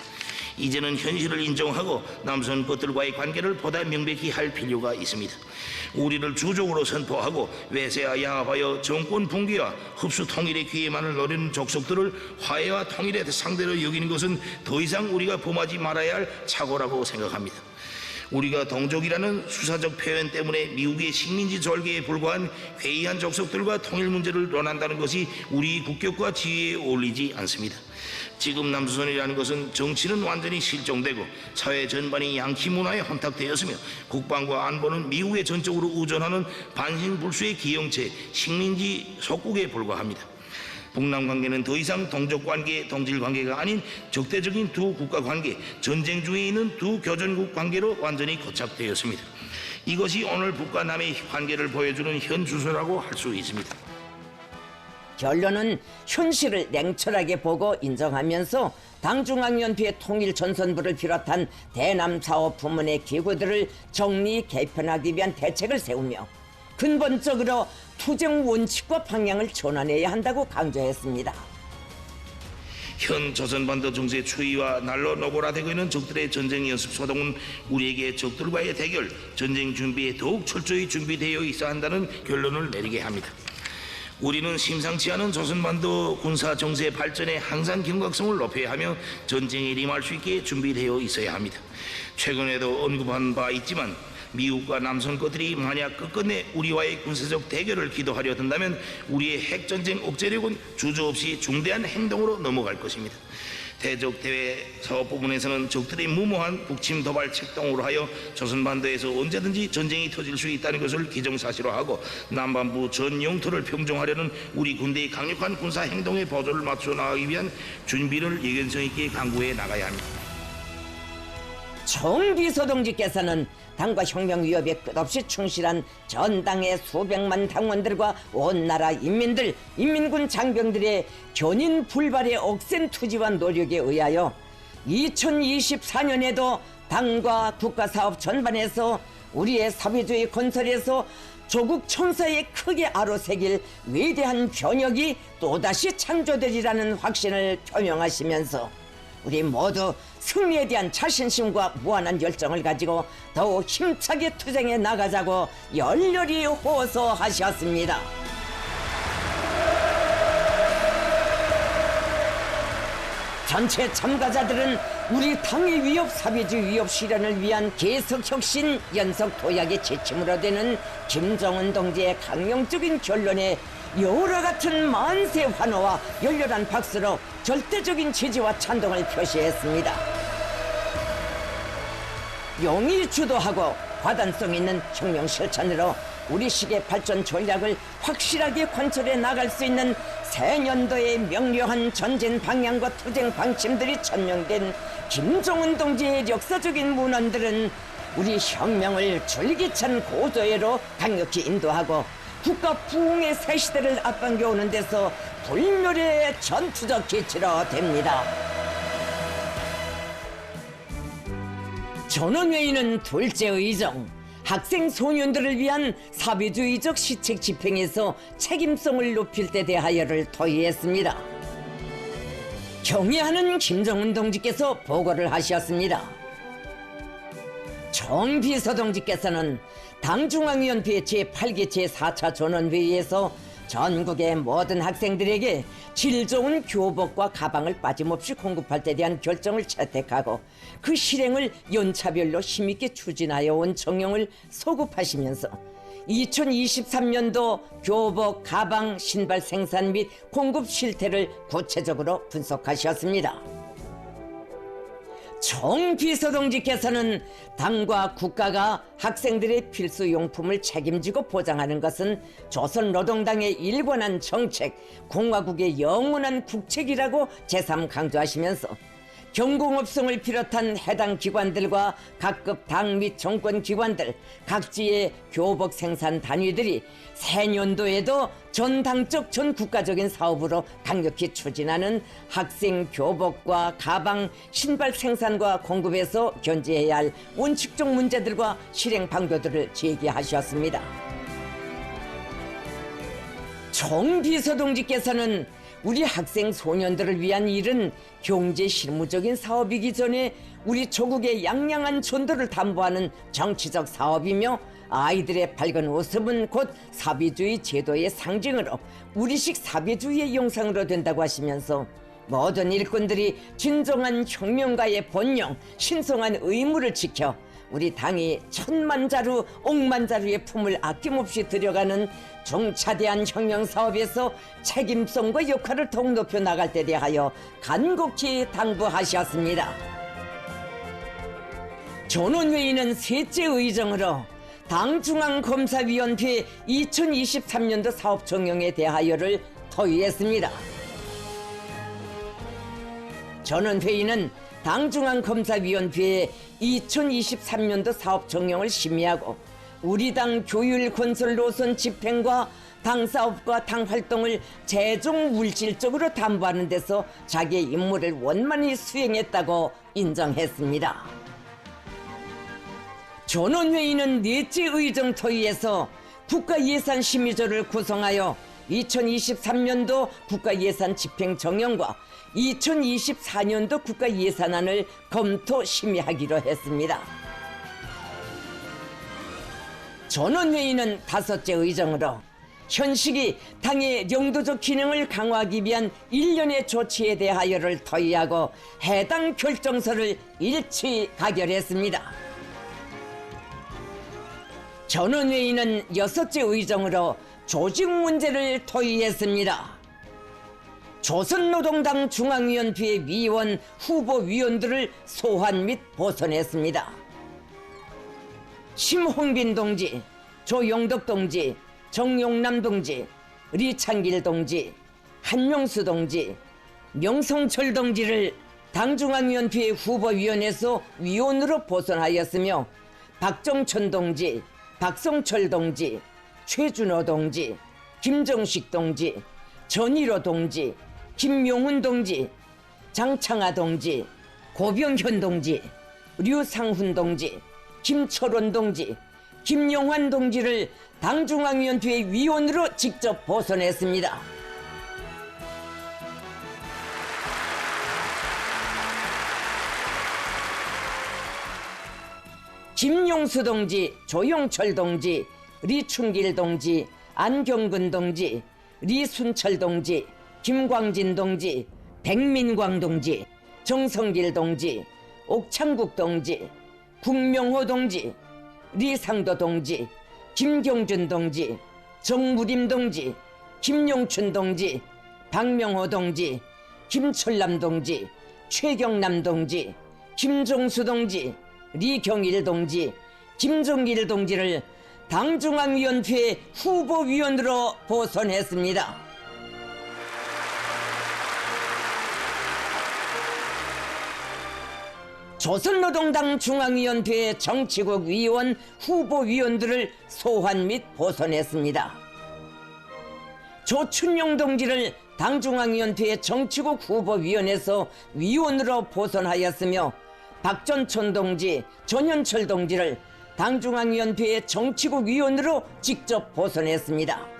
이제는 현실을 인정하고 남선 것들과의 관계를 보다 명백히 할 필요가 있습니다. 우리를 주족으로 선포하고 외세와 야합하여 정권 붕괴와 흡수 통일의 기회만을 노리는 족속들을 화해와 통일의 상대로 여기는 것은 더 이상 우리가 범하지 말아야 할 착오라고 생각합니다. 우리가 동족이라는 수사적 표현 때문에 미국의 식민지 절개에 불과한 괴이한 족속들과 통일 문제를 논한다는 것이 우리 국격과 지위에 어울리지 않습니다. 지금 남조선이라는 것은 정치는 완전히 실종되고 사회 전반이 양키 문화에 혼탁되었으며 국방과 안보는 미국에 전적으로 의존하는 반신불수의 기형체 식민지 속국에 불과합니다. 북남 관계는 더 이상 동족 관계, 동질 관계가 아닌 적대적인 두 국가 관계, 전쟁 중에 있는 두 교전국 관계로 완전히 고착되었습니다. 이것이 오늘 북과 남의 관계를 보여주는 현 주소라고 할 수 있습니다. 결론은 현실을 냉철하게 보고 인정하면서 당중앙연패의 통일전선부를 비롯한 대남사업 부문의 기구들을 정리 개편하기 위한 대책을 세우며 근본적으로 투쟁 원칙과 방향을 전환해야 한다고 강조했습니다. 현 조선반도 정세 추이와 날로 노골화되고 있는 적들의 전쟁 연습 소동은 우리에게 적들과의 대결, 전쟁 준비에 더욱 철저히 준비되어 있어야 한다는 결론을 내리게 합니다. 우리는 심상치 않은 조선반도 군사 정세 발전에 항상 경각성을 높여야 하며 전쟁에 임할 수 있게 준비되어 있어야 합니다. 최근에도 언급한 바 있지만 미국과 남선 것들이 만약 끝끝내 우리와의 군사적 대결을 기도하려 든다면 우리의 핵전쟁 억제력은 주저없이 중대한 행동으로 넘어갈 것입니다. 대적 대외 사업 부분에서는 적들의 무모한 북침 도발 책동으로 하여 조선반도에서 언제든지 전쟁이 터질 수 있다는 것을 기정사실화하고 남반부 전 영토를 평정하려는 우리 군대의 강력한 군사 행동에 보조를 맞춰 나가기 위한 준비를 예견성 있게 강구해 나가야 합니다. 정비서 동지께서는 당과 혁명 위협에 끝없이 충실한 전당의 수백만 당원들과 온 나라 인민들, 인민군 장병들의 견인 불발의 억센 투지와 노력에 의하여 2024년에도 당과 국가사업 전반에서 우리의 사회주의 건설에서 조국 청사에 크게 아로새길 위대한 변혁이 또다시 창조되리라는 확신을 표명하시면서 우리 모두 승리에 대한 자신심과 무한한 열정을 가지고 더욱 힘차게 투쟁해 나가자고 열렬히 호소하셨습니다. 전체 참가자들은 우리 당의 위협, 사회주의 위협 실현을 위한 계속혁신, 연속도약의 지침으로 되는 김정은 동지의 강령적인 결론에 여러 같은 만세 환호와 열렬한 박수로 절대적인 지지와 찬동을 표시했습니다. 용이 주도하고 과단성 있는 혁명 실천으로 우리식의 발전 전략을 확실하게 관철해 나갈 수 있는 새 년도의 명료한 전진 방향과 투쟁 방침들이 천명된 김정은 동지의 역사적인 문헌들은 우리 혁명을 줄기찬 고도회로 강력히 인도하고 국가 부흥의 새 시대를 앞당겨오는 데서 불멸의 전투적 기치로 됩니다. 전원회의는 둘째 의정, 학생 소년들을 위한 사회주의적 시책 집행에서 책임성을 높일 때 대하여를 토의했습니다. 경의하는 김정은 동지께서 보고를 하셨습니다. 정비서 동지께서는 당중앙위원회 제8기 제4차 전원회의에서 전국의 모든 학생들에게 질 좋은 교복과 가방을 빠짐없이 공급할 때 대한 결정을 채택하고 그 실행을 연차별로 힘있게 추진하여 온 정령을 소급하시면서 2023년도 교복, 가방, 신발 생산 및 공급 실태를 구체적으로 분석하셨습니다. 정비서 동지께서는 당과 국가가 학생들의 필수 용품을 책임지고 보장하는 것은 조선노동당의 일관한 정책, 공화국의 영원한 국책이라고 재삼 강조하시면서 경공업성을 비롯한 해당 기관들과 각급 당 및 정권기관들, 각지의 교복 생산 단위들이 새 년도에도 전당적 전국가적인 사업으로 강력히 추진하는 학생 교복과 가방, 신발 생산과 공급에서 견지해야 할 원칙적 문제들과 실행 방도들을 제기하셨습니다. 정비서 동지께서는 우리 학생 소년들을 위한 일은 경제 실무적인 사업이기 전에 우리 조국의 양양한 전도를 담보하는 정치적 사업이며 아이들의 밝은 웃음은 곧 사회주의 제도의 상징으로 우리식 사회주의의 영상으로 된다고 하시면서 모든 일꾼들이 진정한 혁명가의 본령, 신성한 의무를 지켜 우리 당이 천만자루, 억만자루의 품을 아낌없이 들여가는 중차대한 혁명사업에서 책임성과 역할을 더욱 높여 나갈 데 대하여 간곡히 당부하셨습니다. 전원회의는 셋째 의정으로 당중앙검사위원회 2023년도 사업정령에 대하여를 토의했습니다. 전원회의는 당중앙검사위원회의 2023년도 사업정령을 심의하고 우리 당 교율 건설 노선 집행과 당사업과 당활동을 재정 물질적으로 담보하는 데서 자기의 임무를 원만히 수행했다고 인정했습니다. 전원회의는 넷째 의정 토의에서 국가예산심의조를 구성하여 2023년도 국가예산 집행정령과 2024년도 국가예산안을 검토 심의하기로 했습니다. 전원회의는 다섯째 의정으로 현시기 당의 영도적 기능을 강화하기 위한 일련의 조치에 대하여를 토의하고 해당 결정서를 일치 가결했습니다. 전원회의는 여섯째 의정으로 조직 문제를 토의했습니다. 조선노동당 중앙위원회 위원, 후보위원들을 소환 및 보선했습니다. 심홍빈 동지, 조영덕 동지, 정용남 동지, 리창길 동지, 한명수 동지, 명성철 동지를 당중앙위원회 후보위원회에서 위원으로 보선하였으며 박정천 동지, 박성철 동지, 최준호 동지, 김정식 동지, 전일호 동지, 김용훈 동지, 장창하 동지, 고병현 동지, 류상훈 동지, 김철원 동지, 김용환 동지를 당중앙위원회 위원으로 직접 보선했습니다. 김용수 동지, 조영철 동지, 리춘길 동지, 안경근 동지, 리순철 동지, 김광진 동지, 백민광 동지, 정성길 동지, 옥창국 동지, 국명호 동지, 리상도 동지, 김경준 동지, 정무림 동지, 김용춘 동지, 박명호 동지, 김철남 동지, 최경남 동지, 김종수 동지, 리경일 동지, 김종길 동지를 당중앙위원회 후보위원으로 보선했습니다. 조선노동당 중앙위원회 정치국 위원, 후보위원들을 소환 및 보선했습니다. 조춘용 동지를 당중앙위원회 정치국 후보위원회에서 위원으로 보선하였으며 박전촌 동지, 전현철 동지를 당중앙위원회 정치국 위원으로 직접 보선했습니다.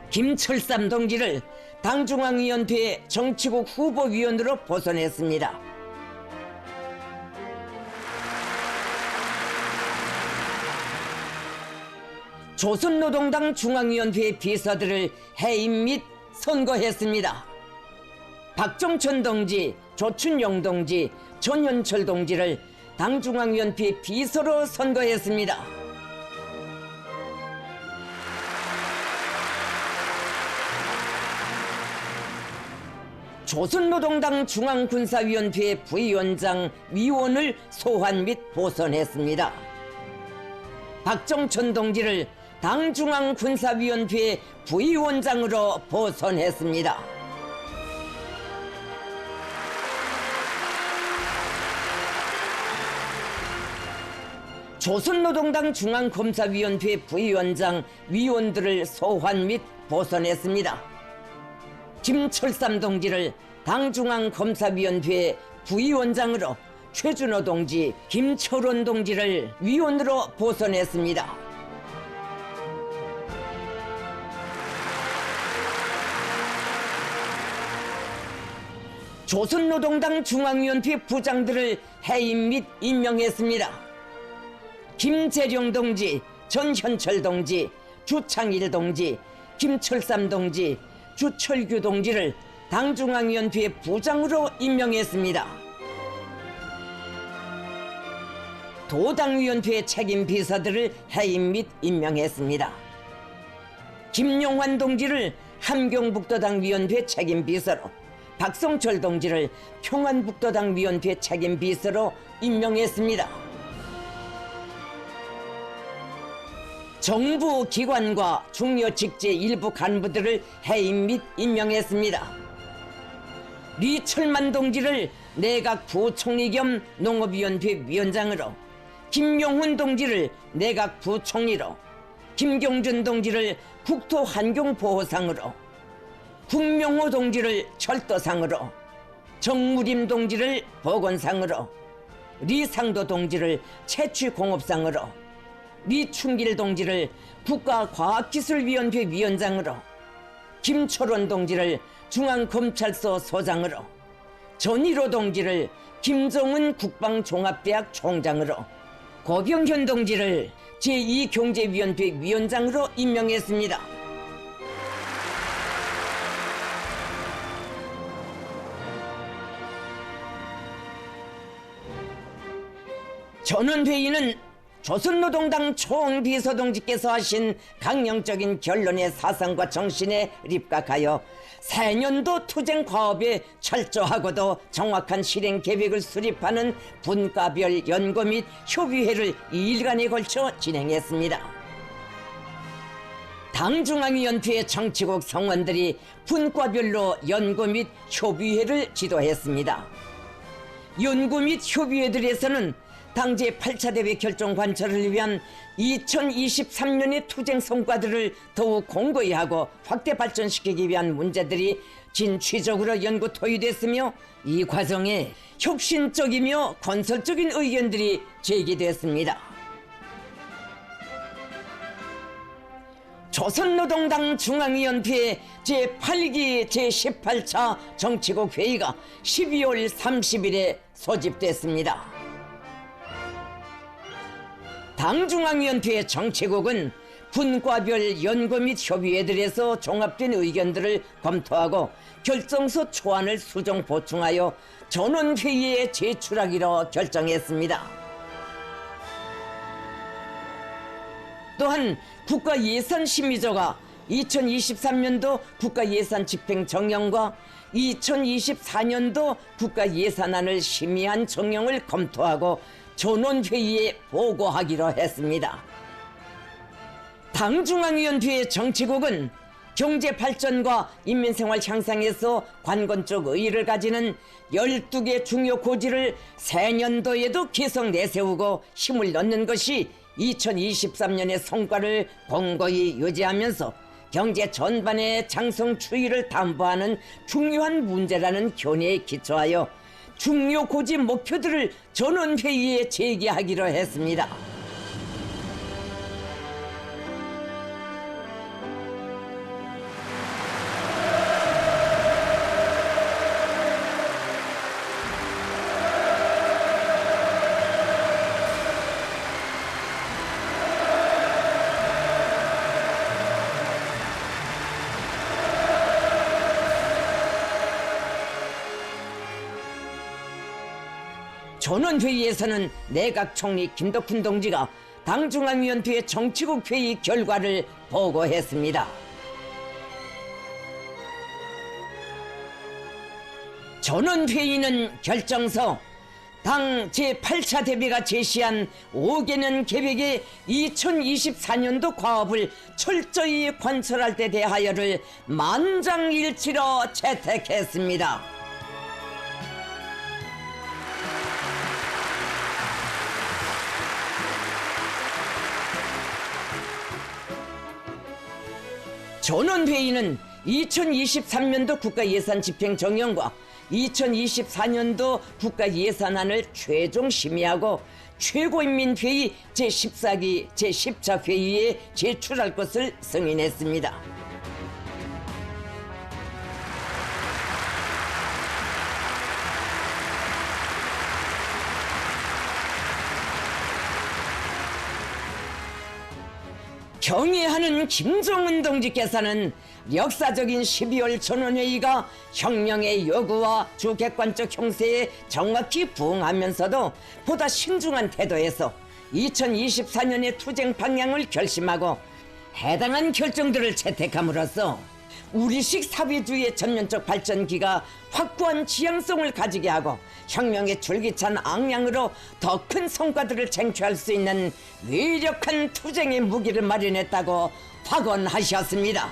김철삼 동지를 당중앙위원회 정치국 후보위원으로 보선했습니다. 조선노동당 중앙위원회 비서들을 해임 및 선거했습니다. 박정천 동지, 조춘용 동지, 전현철 동지를 당중앙위원회 비서로 선거했습니다. 조선노동당 중앙군사위원회 부위원장, 위원을 소환 및 보선했습니다. 박정천 동지를 당중앙군사위원회 부위원장으로 보선했습니다. 조선노동당 중앙검사위원회 부위원장, 위원들을 소환 및 보선했습니다. 김철삼 동지를 당중앙검사위원회 부위원장으로, 최준호 동지, 김철원 동지를 위원으로 보선했습니다. 조선노동당 중앙위원회 부장들을 해임 및 임명했습니다. 김재룡 동지, 전현철 동지, 주창일 동지, 김철삼 동지, 주철규 동지를 당중앙위원회 부장으로 임명했습니다. 도당위원회 책임 비서들을 해임 및 임명했습니다. 김용환 동지를 함경북도당 위원회 책임 비서로, 박성철 동지를 평안북도당 위원회 책임 비서로 임명했습니다. 정부 기관과 중요 직제 일부 간부들을 해임 및 임명했습니다. 리철만 동지를 내각 부총리 겸 농업위원회 위원장으로, 김용훈 동지를 내각 부총리로, 김경준 동지를 국토환경보호상으로, 국명호 동지를 철도상으로, 정무림 동지를 보건상으로, 리상도 동지를 채취공업상으로, 리춘길 동지를 국가과학기술위원회 위원장으로, 김초론 동지를 중앙검찰서 소장으로, 전일호 동지를 김정은 국방종합대학 총장으로, 고병현 동지를 제2경제위원회 위원장으로 임명했습니다. 전원회의는 조선노동당 총비서동지께서 하신 강령적인 결론의 사상과 정신에 입각하여 새년도 투쟁 과업에 철저하고도 정확한 실행 계획을 수립하는 분과별 연구 및 협의회를 2일간에 걸쳐 진행했습니다. 당중앙위원회 정치국 성원들이 분과별로 연구 및 협의회를 지도했습니다. 연구 및 협의회들에서는 당제 8차 대회 결정 관철을 위한 2023년의 투쟁 성과들을 더욱 공고히 하고 확대 발전시키기 위한 문제들이 진취적으로 연구 토의됐으며, 이 과정에 혁신적이며 건설적인 의견들이 제기됐습니다. 조선노동당 중앙위원회 제8기 제18차 정치국 회의가 12월 30일에 소집됐습니다. 당중앙위원회 정치국은 분과별 연구 및 협의회들에서 종합된 의견들을 검토하고 결정서 초안을 수정 보충하여 전원회의에 제출하기로 결정했습니다. 또한 국가예산심의조가 2023년도 국가예산 집행 정령과 2024년도 국가예산안을 심의한 정령을 검토하고 전원회의에 보고하기로 했습니다. 당중앙위원회 정치국은 경제발전과 인민생활 향상에서 관건적 의의를 가지는 12개 중요 고지를 새년도에도 계속 내세우고 힘을 넣는 것이 2023년의 성과를 공고히 유지하면서 경제 전반의 장성 추이를 담보하는 중요한 문제라는 견해에 기초하여 중요 고지 목표들을 전원회의에 제기하기로 했습니다. 전원회의에서는 내각 총리 김덕훈 동지가 당중앙위원회 정치국 회의 결과를 보고했습니다. 전원회의는 결정서 당 제8차 대회가 제시한 5개년 계획의 2024년도 과업을 철저히 관철할 데 대하여를 만장일치로 채택했습니다. 전원회의는 2023년도 국가예산 집행 정령과 2024년도 국가예산안을 최종 심의하고 최고인민회의 제14기 제10차 회의에 제출할 것을 승인했습니다. 경애하는 김정은 동지께서는 역사적인 12월 전원회의가 혁명의 요구와 주객관적 형세에 정확히 부응하면서도 보다 신중한 태도에서 2024년의 투쟁 방향을 결심하고 해당한 결정들을 채택함으로써 우리식 사회주의의 전면적 발전기가 확고한 지향성을 가지게 하고 혁명의 줄기찬 앙양으로 더 큰 성과들을 쟁취할 수 있는 위력한 투쟁의 무기를 마련했다고 확언하셨습니다.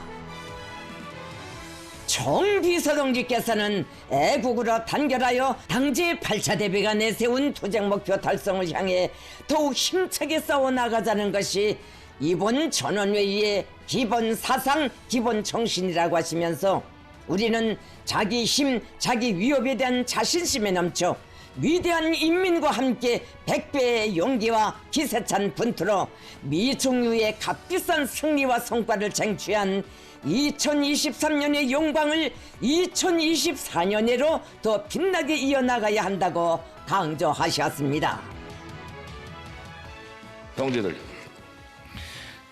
총비서동지께서는 애국으로 단결하여 당제 8차 대비가 내세운 투쟁 목표 달성을 향해 더욱 힘차게 싸워나가자는 것이 이번 전원회의의 기본 사상, 기본 정신이라고 하시면서 우리는 자기 힘, 자기 위협에 대한 자신심에 넘쳐 위대한 인민과 함께 100배의 용기와 기세찬 분투로 미중유의 값비싼 승리와 성과를 쟁취한 2023년의 영광을 2024년에로 더 빛나게 이어나가야 한다고 강조하셨습니다. 동지들,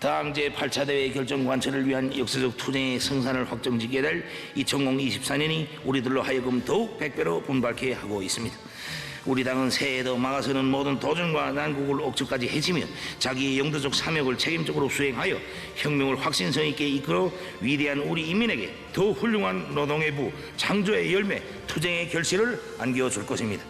당 제8차 대회 결정 관철을 위한 역사적 투쟁의 성산을 확정짓게 될 2024년이 우리들로 하여금 더욱 100배로 분발케 하고 있습니다. 우리 당은 새해에도 막아서는 모든 도전과 난국을 억제까지 해치며 자기의 영도적 사명을 책임적으로 수행하여 혁명을 확신성 있게 이끌어 위대한 우리 인민에게 더 훌륭한 노동의 부, 창조의 열매, 투쟁의 결실을 안겨줄 것입니다.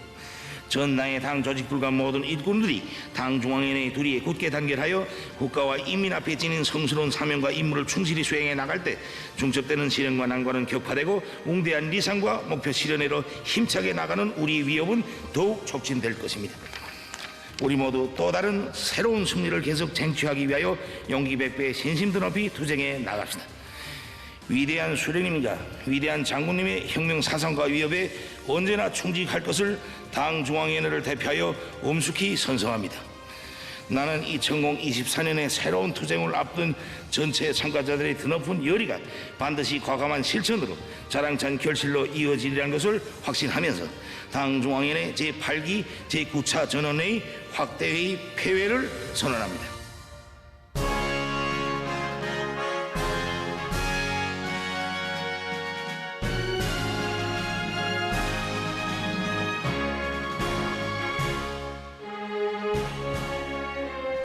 전당의 당 조직들과 모든 일꾼들이 당 중앙위원회 둘이 굳게 단결하여 국가와 인민 앞에 지닌 성스러운 사명과 임무를 충실히 수행해 나갈 때 중첩되는 시련과 난관은 격파되고 웅대한 리상과 목표 실현으로 힘차게 나가는 우리 위협은 더욱 촉진될 것입니다. 우리 모두 또 다른 새로운 승리를 계속 쟁취하기 위하여 용기 100배 신심도 높이 투쟁해 나갑시다. 위대한 수령님과 위대한 장군님의 혁명 사상과 위협에 언제나 충직할 것을 당 중앙위원회를 대표하여 엄숙히 선서합니다. 나는 2024년의 새로운 투쟁을 앞둔 전체 참가자들의 드높은 열의가 반드시 과감한 실천으로 자랑찬 결실로 이어지리라는 것을 확신하면서 당 중앙위원회 제8기 제9차 전원회의 확대회의 폐회를 선언합니다.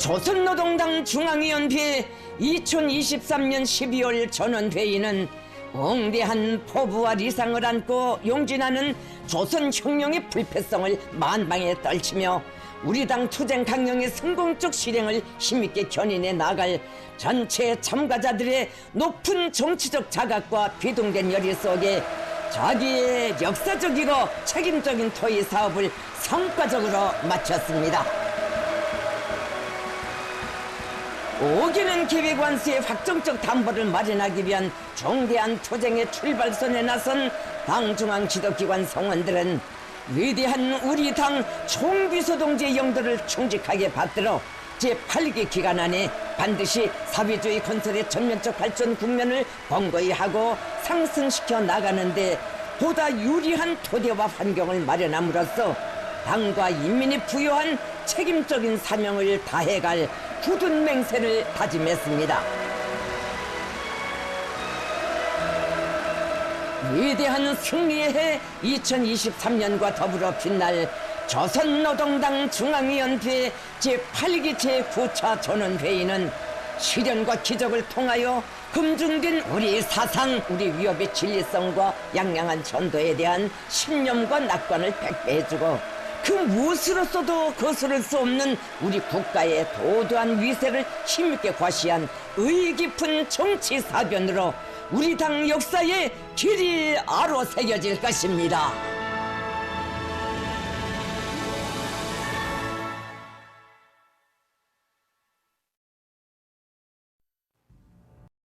조선노동당 중앙위원회 2023년 12월 전원회의는 웅대한 포부와 리상을 안고 용진하는 조선혁명의 불패성을 만방에 떨치며 우리 당 투쟁 강령의 성공적 실행을 힘있게 견인해 나갈 전체 참가자들의 높은 정치적 자각과 비동된 열의 속에 자기의 역사적이고 책임적인 토의 사업을 성과적으로 마쳤습니다. 5개년 계획완수의 확정적 담보를 마련하기 위한 중대한 투쟁의 출발선에 나선 당 중앙 지도기관 성원들은 위대한 우리 당 총비서동지의 영도를 충직하게 받들어 제8기 기간 안에 반드시 사회주의 건설의 전면적 발전 국면을 번거히 하고 상승시켜 나가는데 보다 유리한 토대와 환경을 마련함으로써 당과 인민이 부여한 책임적인 사명을 다해갈 굳은 맹세를 다짐했습니다. 위대한 승리의 해 2023년과 더불어 빛날 조선노동당 중앙위원회 제8기 제9차 전원회의는 실현과 기적을 통하여 검증된 우리 사상, 우리 위협의 진리성과 양양한 전도에 대한 신념과 낙관을 백배해주고 그 무엇으로서도 거스를 수 없는 우리 국가의 도도한 위세를 힘있게 과시한 의의 깊은 정치 사변으로 우리 당 역사에 길이 아로 새겨질 것입니다.